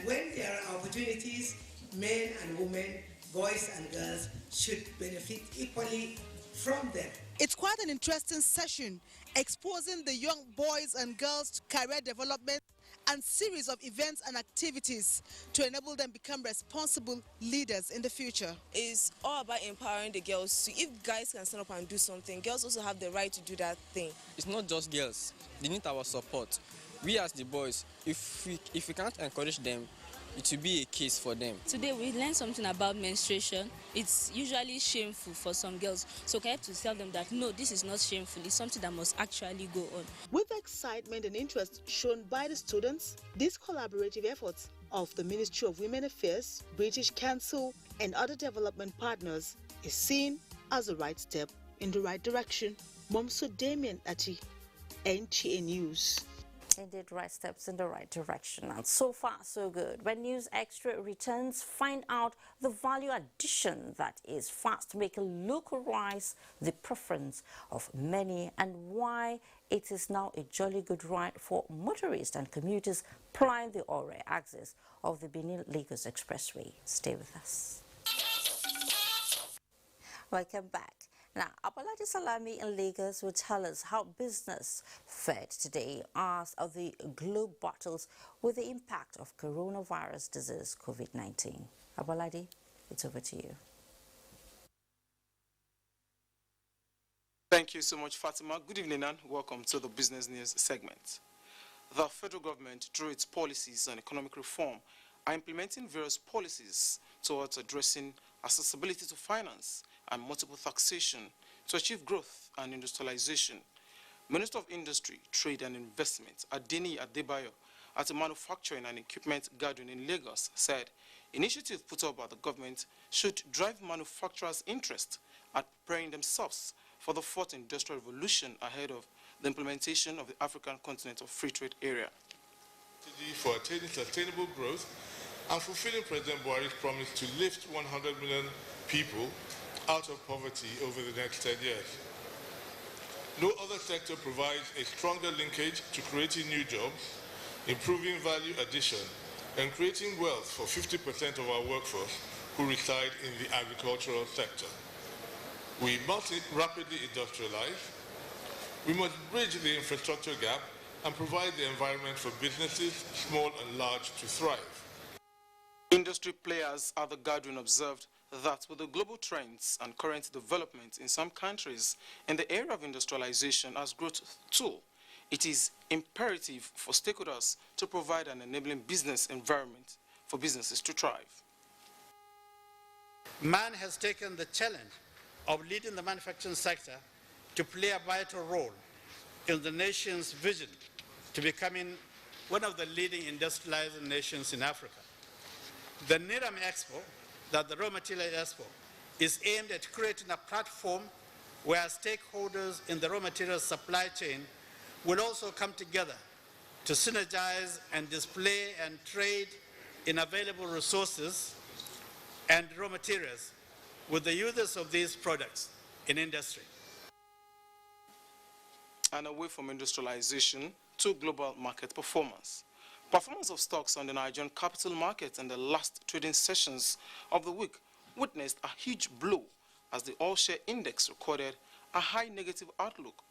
When there are opportunities, men and women, boys and girls should benefit equally from them. It's quite an interesting session exposing the young boys and girls to career development and series of events and activities to enable them become responsible leaders in the future. It's all about empowering the girls. If guys can stand up and do something, girls also have the right to do that thing. It's not just girls. They need our support. We as the boys, if we can't encourage them, it will be a case for them. Today we learned something about menstruation. It's usually shameful for some girls. So I have to tell them that no, this is not shameful. It's something that must actually go on. With excitement and interest shown by the students, these collaborative efforts of the Ministry of Women Affairs, British Council and other development partners is seen as the right step in the right direction. Momso Damien Ati, NTA News. Indeed, right steps in the right direction, and so far so good. When News Extra returns, find out the value addition that is fast making local rice the preference of many and why it is now a jolly good ride for motorists and commuters plying the Ore axis of the Benin-Lagos Expressway. Stay with us. Welcome back. Now, Abolade Salami in Lagos will tell us how business fared today as the globe battles with the impact of coronavirus disease COVID-19. Abolade, it's over to you. Thank you so much, Fatima. Good evening and welcome to the Business News segment. The federal government, through its policies on economic reform, are implementing various policies towards addressing accessibility to finance and multiple taxation to achieve growth and industrialization. Minister of Industry, Trade and Investment, Adeni Adebayo, at a manufacturing and equipment gathering in Lagos, said initiatives put up by the government should drive manufacturers' interest at preparing themselves for the fourth industrial revolution ahead of the implementation of the African continental free trade area. For attaining sustainable growth and fulfilling President Buhari's promise to lift 100 million people out of poverty over the next 10 years. No other sector provides a stronger linkage to creating new jobs, improving value addition, and creating wealth for 50% of our workforce who reside in the agricultural sector. We must rapidly industrialize. We must bridge the infrastructure gap and provide the environment for businesses, small and large, to thrive. Industry players at the gathering observed that with the global trends and current development in some countries in the area of industrialization as growth tool, it is imperative for stakeholders to provide an enabling business environment for businesses to thrive. Man has taken the challenge of leading the manufacturing sector to play a vital role in the nation's vision to becoming one of the leading industrializing nations in Africa. The NIRAM Expo, that the Raw Material Expo, is aimed at creating a platform where stakeholders in the raw material supply chain will also come together to synergize and display and trade in available resources and raw materials with the users of these products in industry. And away from industrialization to global market performance. Performance of stocks on the Nigerian capital market in the last trading sessions of the week witnessed a huge blow as the all-share index recorded a high negative outlook.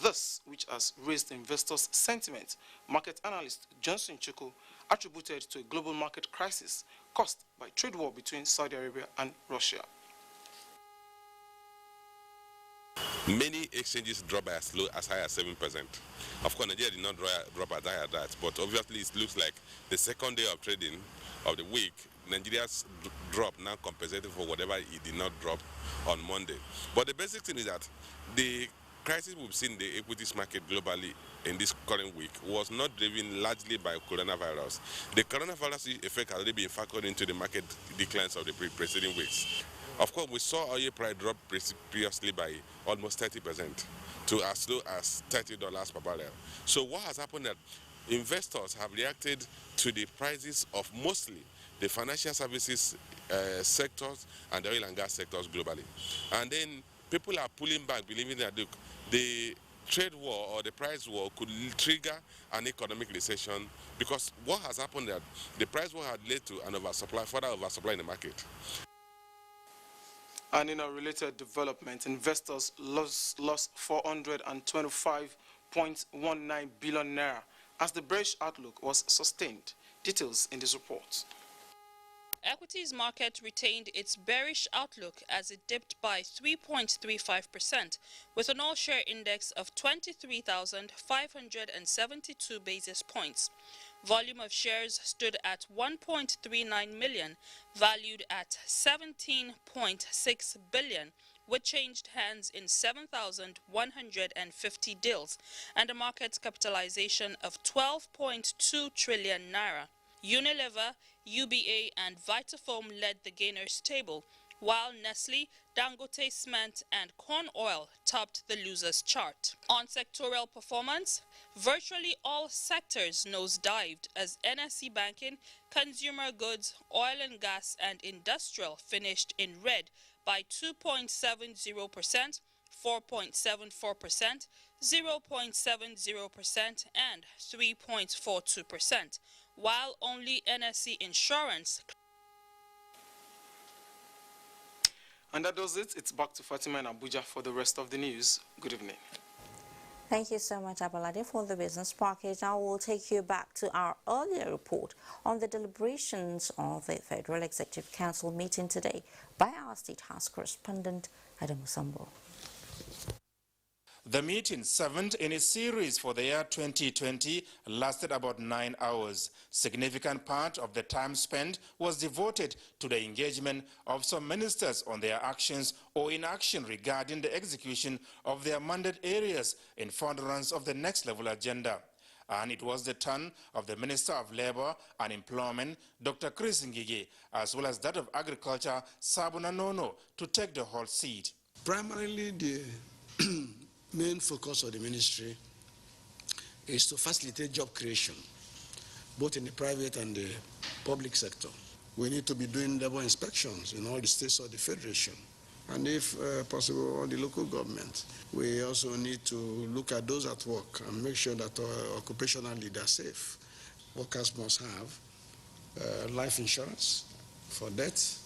This, which has raised investors' sentiment, market analyst Johnson Chuku attributed to a global market crisis caused by trade war between Saudi Arabia and Russia. Many exchanges dropped by as low as high as 7%. Of course, Nigeria did not drop as high as that, but obviously it looks like the second day of trading of the week, Nigeria's drop now compensated for whatever it did not drop on Monday. But the basic thing is that the crisis we've seen in the equities market globally in this current week was not driven largely by coronavirus. The coronavirus effect has already been factored into the market declines of the preceding weeks. Of course, we saw oil price drop previously by almost 30% to as low as $30 per barrel. So what has happened that investors have reacted to the prices of mostly the financial services sectors and the oil and gas sectors globally. And then people are pulling back, believing that look, the trade war or the price war could trigger an economic recession, because what has happened that the price war had led to an oversupply, further oversupply in the market. And in a related development, investors lost 425.19 billion naira as the bearish outlook was sustained. Details in this report. Equities market retained its bearish outlook as it dipped by 3.35%, with an all-share index of 23,572 basis points. Volume of shares stood at 1.39 million, valued at 17.6 billion, which changed hands in 7,150 deals, and a market capitalization of 12.2 trillion naira. Unilever, UBA and Vitafoam led the gainers table, while Nestle, Dangote Cement and Corn Oil topped the losers chart. On sectoral performance, virtually all sectors nosedived as NSE banking, consumer goods, oil and gas and industrial finished in red by 2.70%, 4.74%, 0.70% and 3.42%. While only NSE Insurance. And that does it. It's back to Fatima and Abuja for the rest of the news. Good evening. Thank you so much, Abalade, for the business package. Now we'll take you back to our earlier report on the deliberations of the Federal Executive Council meeting today by our State House correspondent, Adam Musambo. The meeting, seventh in a series for the year 2020, lasted about 9 hours. Significant part of the time spent was devoted to the engagement of some ministers on their actions or inaction regarding the execution of their mandate areas in furtherance of the next level agenda. And it was the turn of the Minister of Labour and Employment, Dr. Chris Ngige, as well as that of Agriculture, Sabuna Nono, to take the whole seat. Primarily, the main focus of the ministry is to facilitate job creation, both in the private and the public sector. We need to be doing labor inspections in all the states of the Federation, and if possible, all the local governments. We also need to look at those at work and make sure that our occupational leaders are safe. Workers must have life insurance for death,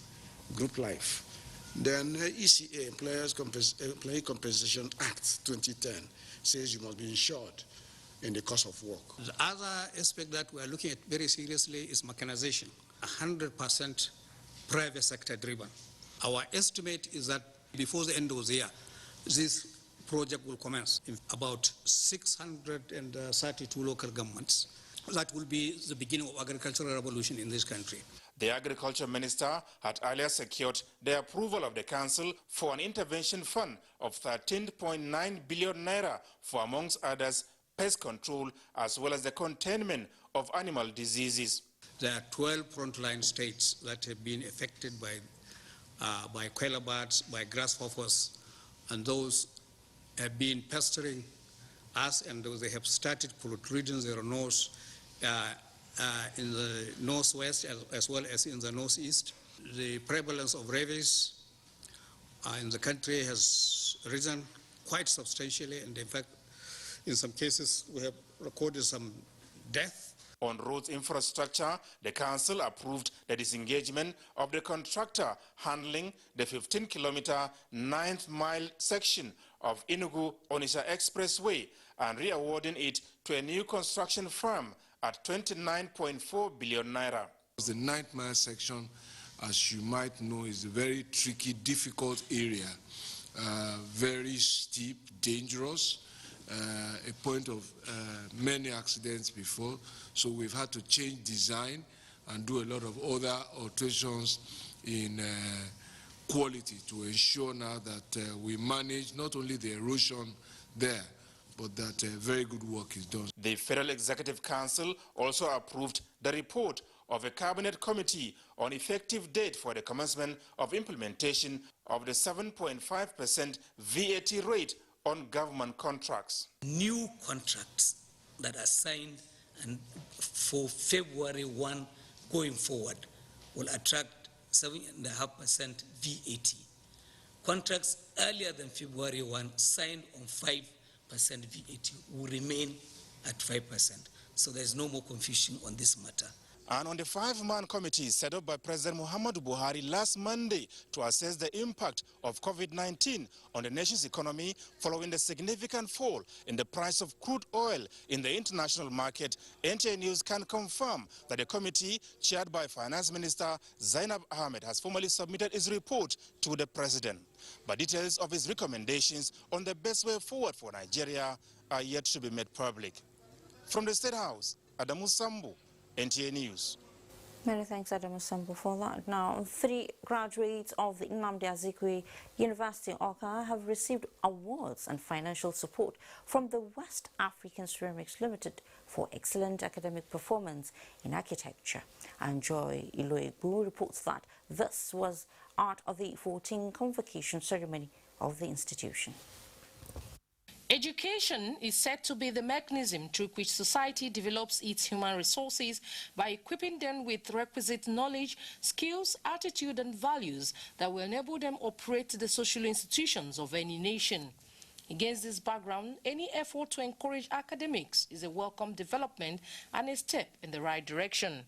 group life. Then ECA, Employee Compensation Act 2010, says you must be insured in the course of work. The other aspect that we are looking at very seriously is mechanization, 100% private sector driven. Our estimate is that before the end of the year, this project will commence in about 632 local governments. That will be the beginning of agricultural revolution in this country. The Agriculture Minister had earlier secured the approval of the Council for an intervention fund of 13.9 billion naira for, amongst others, pest control as well as the containment of animal diseases. There are 12 frontline states that have been affected by queller birds, by grasshoppers, and those have been pestering us, and they have started protruding their nose in the northwest as well as in the northeast. The prevalence of rabies in the country has risen quite substantially, and in fact, in some cases, we have recorded some death. On roads infrastructure, the Council approved the disengagement of the contractor handling the 15-kilometer 9th-mile section of Enugu-Onitsha Expressway and re-awarding it to a new construction firm at 29.4 billion naira. The 9th-mile section, as you might know, is a very tricky, difficult area, very steep, dangerous, a point of many accidents before. So we've had to change design and do a lot of other alterations in quality to ensure now that we manage not only the erosion there, but that very good work is done. The Federal Executive Council also approved the report of a cabinet committee on effective date for the commencement of implementation of the 7.5% VAT rate on government contracts. New contracts that are signed and for February 1 going forward will attract 7.5% VAT. Contracts earlier than February 1 signed on 5% VAT will remain at 5%. So there's no more confusion on this matter. And on the 5-man committee set up by President Muhammadu Buhari last Monday to assess the impact of COVID-19 on the nation's economy following the significant fall in the price of crude oil in the international market, NTA News can confirm that the committee, chaired by Finance Minister Zainab Ahmed, has formally submitted its report to the President. But details of his recommendations on the best way forward for Nigeria are yet to be made public. From the State House, Adamu Sambu, NTA News. Many thanks, Adam Sambu, for that. Now, 3 graduates of the Nnamdi Azikiwe University in Alaqah have received awards and financial support from the West African Ceramics Limited for excellent academic performance in architecture. And Joy Iloegbu reports that this was part of the 14th convocation ceremony of the institution. Education is said to be the mechanism through which society develops its human resources by equipping them with requisite knowledge, skills, attitude and values that will enable them operate the social institutions of any nation. Against this background, any effort to encourage academics is a welcome development and a step in the right direction.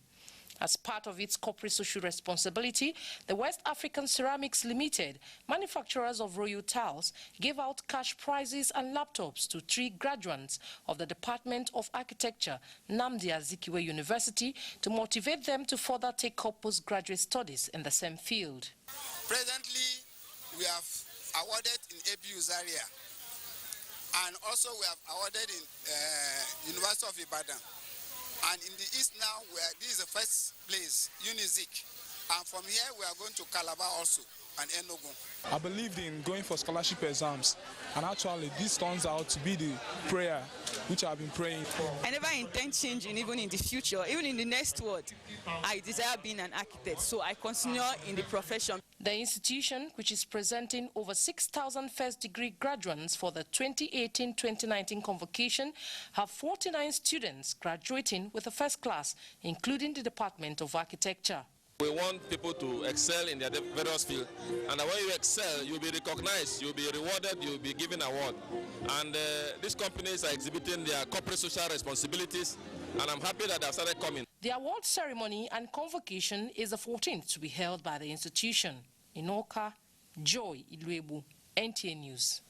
As part of its corporate social responsibility, the West African Ceramics Limited, manufacturers of royal tiles, gave out cash prizes and laptops to 3 graduates of the Department of Architecture, Nnamdi Azikiwe University, to motivate them to further take up postgraduate studies in the same field. Presently, we have awarded in ABU's area, and also we have awarded in University of Ibadan. And in the east now, this is the first place, Unizik. And from here, we are going to Calabar also, and Enugu. I believed in going for scholarship exams. And actually, this turns out to be the prayer which I've been praying for. I never intend changing even in the future. Even in the next world, I desire being an architect. So I continue in the profession. The institution, which is presenting over 6,000 first-degree graduates for the 2018-2019 convocation, have 49 students graduating with a first class, including the Department of Architecture. We want people to excel in their various fields, and when you excel, you'll be recognized, you'll be rewarded, you'll be given an award. And these companies are exhibiting their corporate social responsibilities, and I'm happy that they've started coming. The award ceremony and convocation is the 14th to be held by the institution. In Oka, Joy Iluebu, NTA News.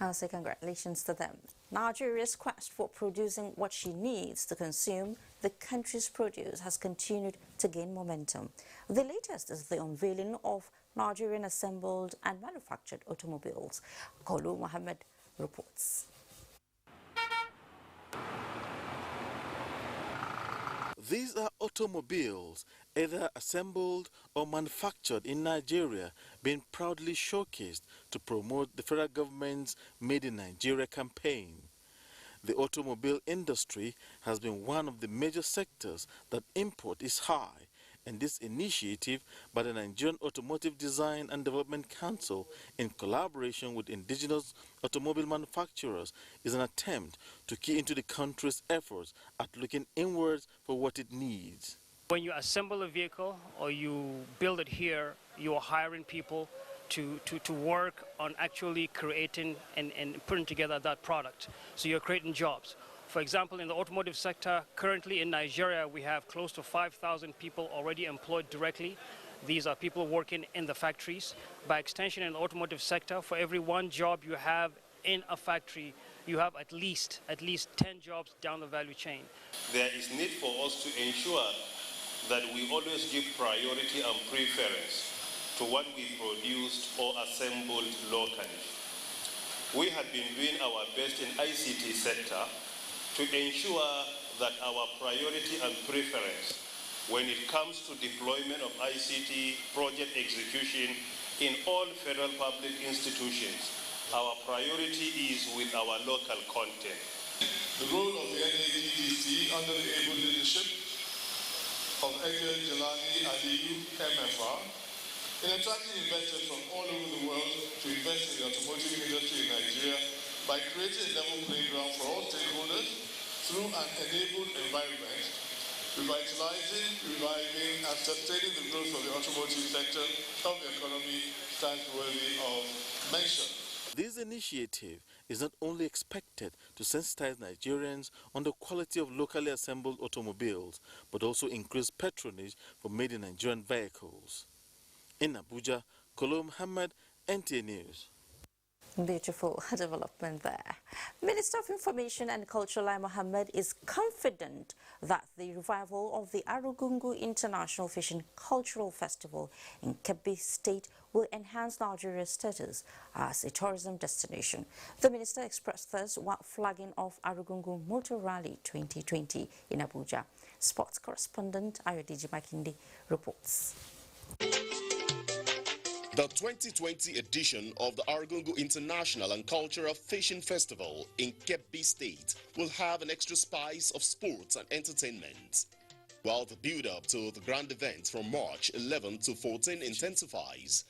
I'll say congratulations to them. Nigeria's quest for producing what she needs to consume the country's produce has continued to gain momentum. The latest is the unveiling of Nigerian assembled and manufactured automobiles. Kolu Mohammed reports. These are automobiles, either assembled or manufactured in Nigeria, being proudly showcased to promote the federal government's Made in Nigeria campaign. The automobile industry has been one of the major sectors that import is high, and this initiative by the Nigerian Automotive Design and Development Council in collaboration with indigenous automobile manufacturers is an attempt to key into the country's efforts at looking inwards for what it needs. When you assemble a vehicle or you build it here, you are hiring people to work on actually creating and putting together that product. So you're creating jobs. For example, in the automotive sector, currently in Nigeria, we have close to 5,000 people already employed directly. These are people working in the factories. By extension, in the automotive sector, for every 1 job you have in a factory, you have at least 10 jobs down the value chain. There is need for us to ensure that we always give priority and preference to what we produced or assembled locally. We have been doing our best in ICT sector to ensure that our priority and preference when it comes to deployment of ICT project execution in all federal public institutions, our priority is with our local content. The role of the NADDC under the able leadership of Edgar Jelani Aliyu, MFR, in attracting investors from all over the world to invest in the automotive industry in Nigeria by creating a level playing ground for all stakeholders through an enabled environment, revitalizing, reviving, and sustaining the growth of the automotive sector of the economy stands worthy of mention. This initiative is not only expected to sensitize Nigerians on the quality of locally assembled automobiles, but also increase patronage for made-in-Nigerian vehicles. In Abuja, Kolo Muhammad, NTA News. Beautiful development there. Minister of Information and Culture Lai Mohammed is confident that the revival of the Arugungu International Fishing Cultural Festival in Kebbi State will enhance Nigeria's status as a tourism destination. The minister expressed this while flagging off Arugungu Motor Rally 2020 in Abuja. Sports correspondent Ayodiji Makinde reports. The 2020 edition of the Arugungu International and Cultural Fishing Festival in Kebbi State will have an extra spice of sports and entertainment. While the build-up to the grand event from March 11 to 14 intensifies,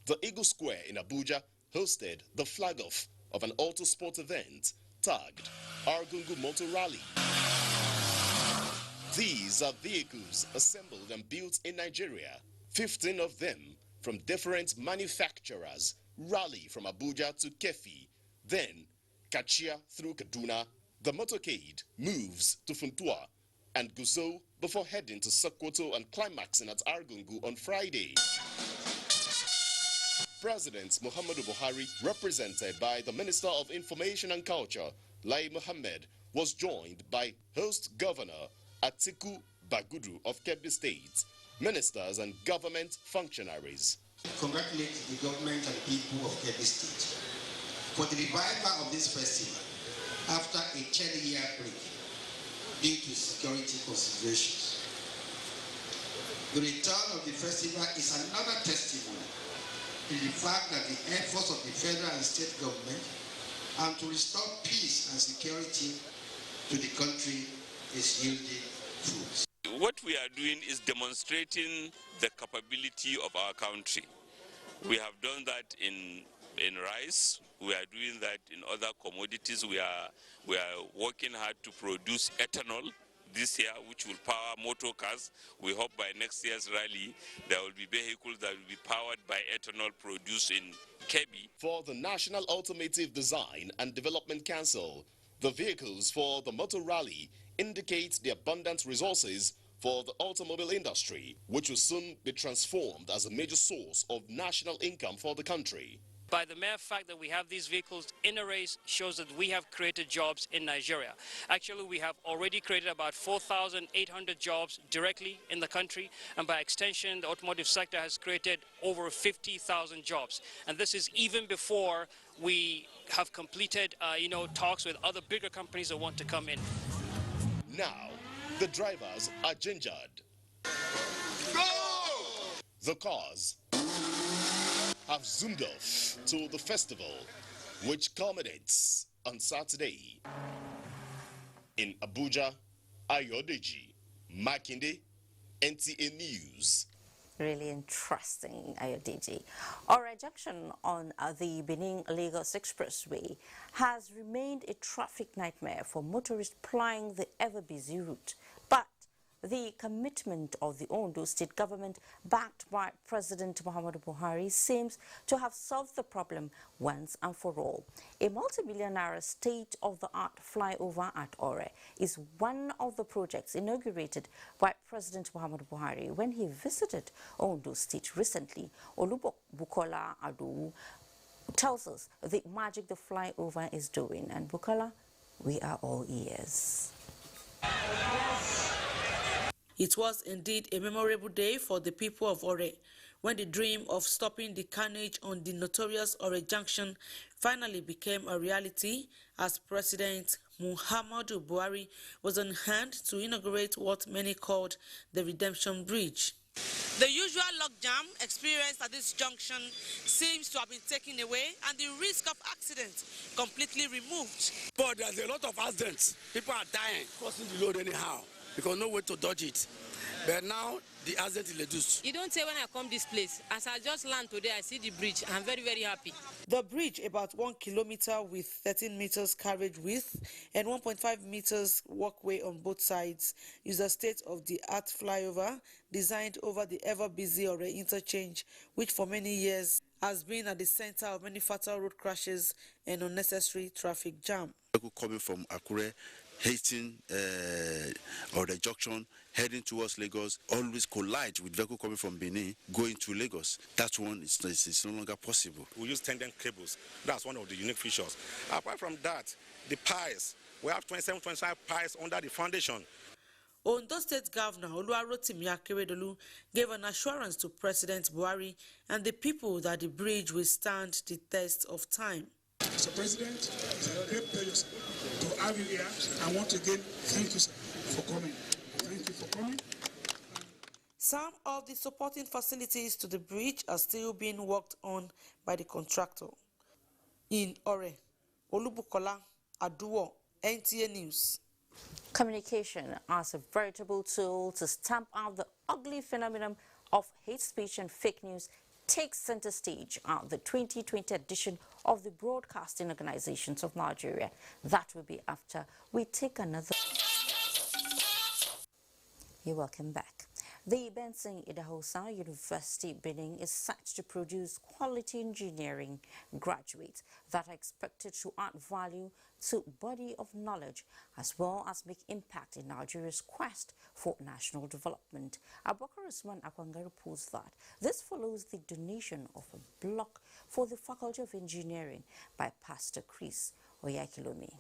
the Eagle Square in Abuja hosted the flag-off of an auto sport event tagged Arugungu Motor Rally. These are vehicles assembled and built in Nigeria, 15 of them from different manufacturers, rally from Abuja to Kefi, then Kachia through Kaduna. The motorcade moves to Funtua and Gusau before heading to Sokoto and climaxing at Arugungu on Friday. President Muhammadu Buhari, represented by the Minister of Information and Culture, Lai Mohammed, was joined by host Governor Atiku Bagudu of Kebbi State, ministers and government functionaries. Congratulate the government and people of Kebbi State for the revival of this festival after a 10-year break due to security considerations. The return of the festival is another testimony to the fact that the efforts of the federal and state government and to restore peace and security to the country is yielding fruits. What we are doing is demonstrating the capability of our country. We have done that in rice, we are doing that in other commodities. We are working hard to produce ethanol this year, which will power motor cars. We hope by next year's rally, there will be vehicles that will be powered by ethanol produced in Kebbi. For the National Automotive Design and Development Council, the vehicles for the motor rally indicate the abundant resources for the automobile industry, which will soon be transformed as a major source of national income for the country. By the mere fact that we have these vehicles in a race shows that we have created jobs in Nigeria. Actually, we have already created about 4,800 jobs directly in the country, and by extension, the automotive sector has created over 50,000 jobs. And this is even before we have completed, talks with other bigger companies that want to come in. Now, the drivers are gingered. Go! The cars have zoomed off to the festival, which culminates on Saturday. In Abuja, Ayodeji Makinde, NTA News. Really interesting, Ayodeji. Our junction on the Benin-Lagos Expressway has remained a traffic nightmare for motorists plying the ever-busy route. But the commitment of the Ondo State government, backed by President Muhammadu Buhari, seems to have solved the problem once and for all. A multi-billion-naira state-of-the-art flyover at Ore is one of the projects inaugurated by President Muhammadu Buhari when he visited Ondo State recently. Bukola Adu tells us the magic the flyover is doing. And Bukola, we are all ears. It was indeed a memorable day for the people of Ore when the dream of stopping the carnage on the notorious Ore Junction finally became a reality as President Muhammadu Buhari was on hand to inaugurate what many called the Redemption Bridge. The usual logjam experienced at this junction seems to have been taken away and the risk of accident completely removed. But there's a lot of accidents. People are dying, crossing the road anyhow because no way to dodge it. But now the accident is reduced. You don't say when I come this place. As I just land today, I see the bridge. I'm very, very happy. The bridge, about 1 kilometer with 13 meters carriage width and 1.5 meters walkway on both sides, is a state-of-the-art flyover designed over the ever-busy Ore interchange, which for many years has been at the center of many fatal road crashes and unnecessary traffic jam. Coming from Akure, Heightened, or the junction, heading towards Lagos, always collide with vehicle coming from Benin, going to Lagos. That one is no longer possible. We use tandem cables. That's one of the unique features. Apart from that, the piles. We have 27-25 piles under the foundation. Ondo State Governor Oluwarotimi Akeredolu gave an assurance to President Buhari and the people that the bridge will stand the test of time. Mr. President, it's a great pleasure to have you here. And once again, thank you, sir, for coming. Thank you for coming. Some of the supporting facilities to the bridge are still being worked on by the contractor. In Ore, Olubukola Aduwo, NTA News. Communication as a veritable tool to stamp out the ugly phenomenon of hate speech and fake news takes center stage at the 2020 edition of the Broadcasting Organizations of Nigeria. That will be after we take another. You're welcome back. The Benson Idahosa University Benin is set to produce quality engineering graduates that are expected to add value to body of knowledge as well as make impact in Nigeria's quest for national development. Abubakar Usman Akwanga reports that this follows the donation of a block for the Faculty of Engineering by Pastor Chris Oyakilome.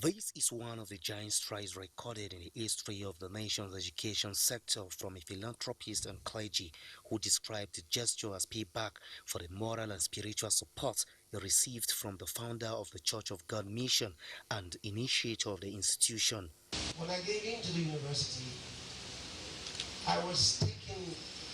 This is one of the giant strides recorded in the history of the nation's education sector from a philanthropist and clergy who described the gesture as payback for the moral and spiritual support he received from the founder of the Church of God Mission and initiator of the institution. When I came into the university, I was taking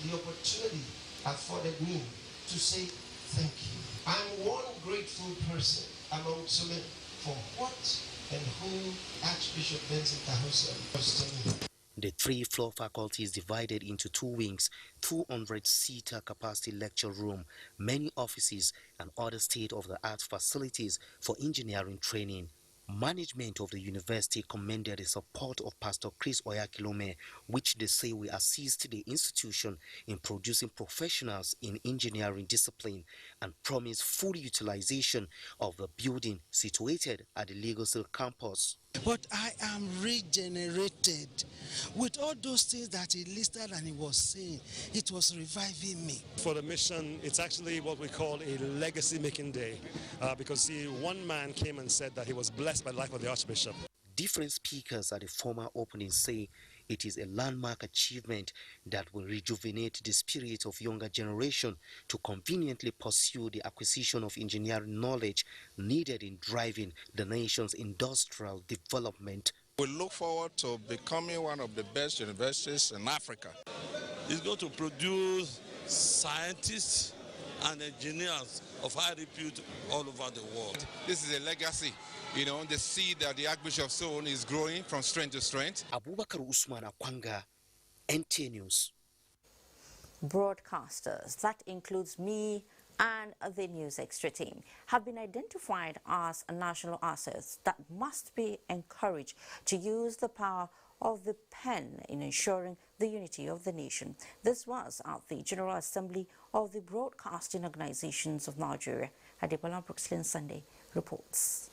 the opportunity afforded me to say thank you. I'm one grateful person among so many for what and who Archbishop Benson Idahosa was to me. The three-floor faculty is divided into two wings, 200-seater capacity lecture room, many offices, and other state-of-the-art facilities for engineering training. Management of the university commended the support of Pastor Chris Oyakilome, which they say will assist the institution in producing professionals in engineering discipline and promise full utilization of the building situated at the Lagos campus. But I am regenerated. With all those things that he listed and he was saying, it was reviving me. For the mission, it's actually what we call a legacy-making day. Because see, one man came and said that he was blessed by the life of the Archbishop. Different speakers at the former opening say it is a landmark achievement that will rejuvenate the spirit of younger generation to conveniently pursue the acquisition of engineering knowledge needed in driving the nation's industrial development. We look forward to becoming one of the best universities in Africa. It's going to produce scientists and engineers of high repute all over the world. This is a legacy. You know, the seed that the Archbishop sown is growing from strength to strength. Abubakar Usman Akwanga, NTA News. Broadcasters, that includes me and the News Extra team, have been identified as national assets that must be encouraged to use the power of the pen in ensuring the unity of the nation. This was at the General Assembly of the Broadcasting Organizations of Nigeria. Adebola Brooksland Sunday reports.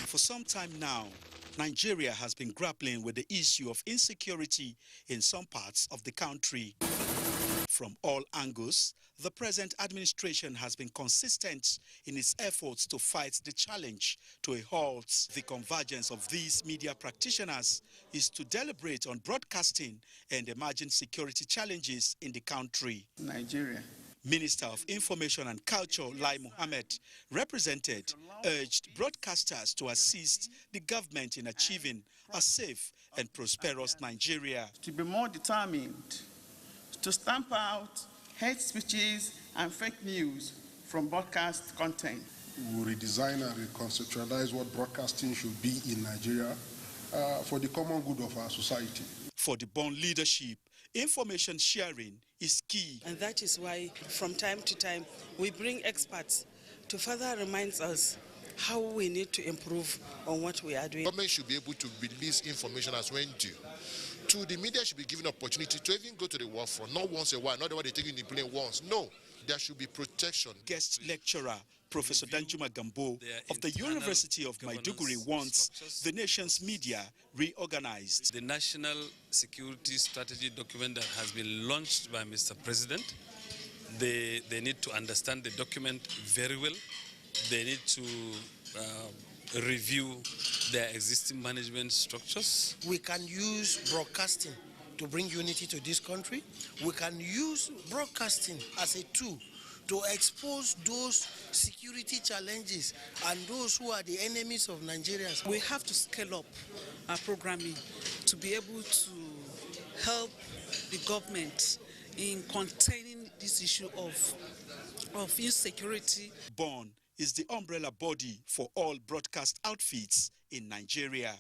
For some time now, Nigeria has been grappling with the issue of insecurity in some parts of the country. From all angles, the present administration has been consistent in its efforts to fight the challenge to a halt. The convergence of these media practitioners is to deliberate on broadcasting and emerging security challenges in the country. Nigeria. Minister of Information and Culture, Lai Mohammed, represented, urged broadcasters to assist the government in achieving a safe and prosperous Nigeria. To be more determined to stamp out hate speeches and fake news from broadcast content. We will redesign and reconceptualize what broadcasting should be in Nigeria for the common good of our society. For the born leadership, information sharing is key. And that is why from time to time we bring experts to further remind us how we need to improve on what we are doing. Government should be able to release information as when due. To the media should be given opportunity to even go to the war front, not once a while, not the way they take you in the plane once. No, there should be protection. Guest lecturer Professor Danjuma Gambo of the University of Maiduguri wants the nation's media reorganized. The National Security Strategy document that has been launched by Mr. President, they need to understand the document very well. They need to review their existing management structures. We can use broadcasting to bring unity to this country. We can use broadcasting as a tool to expose those security challenges and those who are the enemies of Nigerians. We have to scale up our programming to be able to help the government in containing this issue of insecurity. Born is the umbrella body for all broadcast outfits in Nigeria.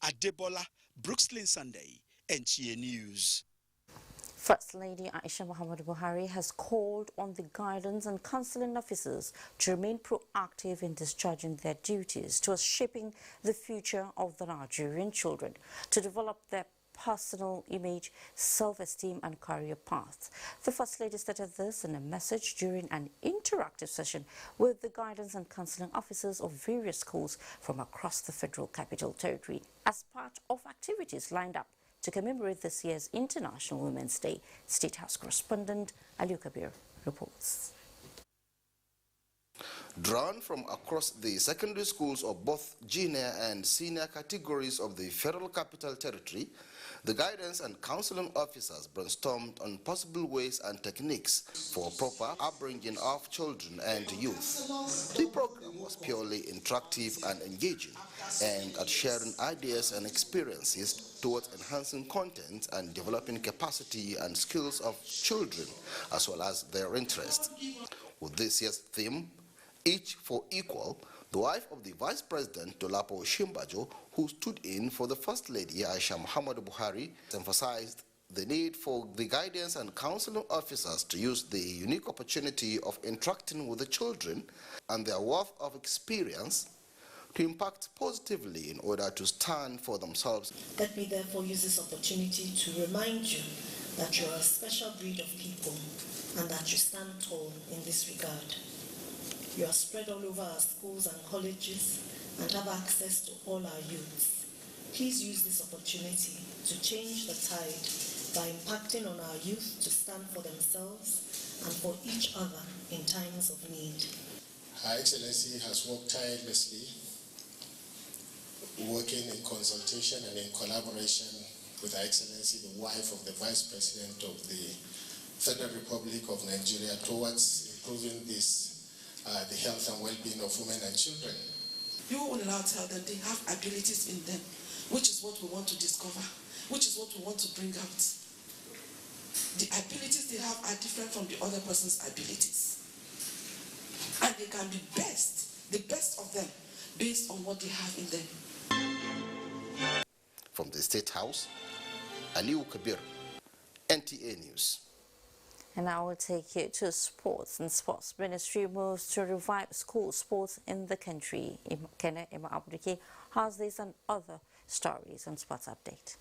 Adebola, Brooksland Sunday, NTA News. First Lady Aisha Muhammadu Buhari has called on the guidance and counseling officers to remain proactive in discharging their duties towards shaping the future of the Nigerian children, to develop their personal image, self-esteem and career paths. The First Lady stated this in a message during an interactive session with the guidance and counseling officers of various schools from across the Federal Capital Territory as part of activities lined up to commemorate this year's International Women's Day. State House correspondent Ali Kabir reports. Drawn from across the secondary schools of both junior and senior categories of the Federal Capital Territory, the guidance and counseling officers brainstormed on possible ways and techniques for proper upbringing of children and youth. The program was purely interactive and engaging, aimed at sharing ideas and experiences towards enhancing content and developing capacity and skills of children, as well as their interests. With this year's theme, Each for Equal, the wife of the Vice President Dolapo Shimbajo, who stood in for the First Lady Aisha Muhammadu Buhari, emphasized the need for the guidance and counseling officers to use the unique opportunity of interacting with the children and their wealth of experience to impact positively in order to stand for themselves. Let me therefore use this opportunity to remind you that you are a special breed of people and that you stand tall in this regard. You are spread all over our schools and colleges and have access to all our youths. Please use this opportunity to change the tide by impacting on our youth to stand for themselves and for each other in times of need. Her Excellency has worked tirelessly, working in consultation and in collaboration with Her Excellency, the wife of the Vice President of the Federal Republic of Nigeria, towards improving the health and well-being of women and children. You will now tell them they have abilities in them, which is what we want to discover, which is what we want to bring out. The abilities they have are different from the other person's abilities. And they can be the best of them, based on what they have in them. From the State House, Aliu Kabir, NTA News. And I will take you to sports. And Sports Ministry moves to revive school sports in the country. Kene Ima Abdiki has this and other stories on Sports Update.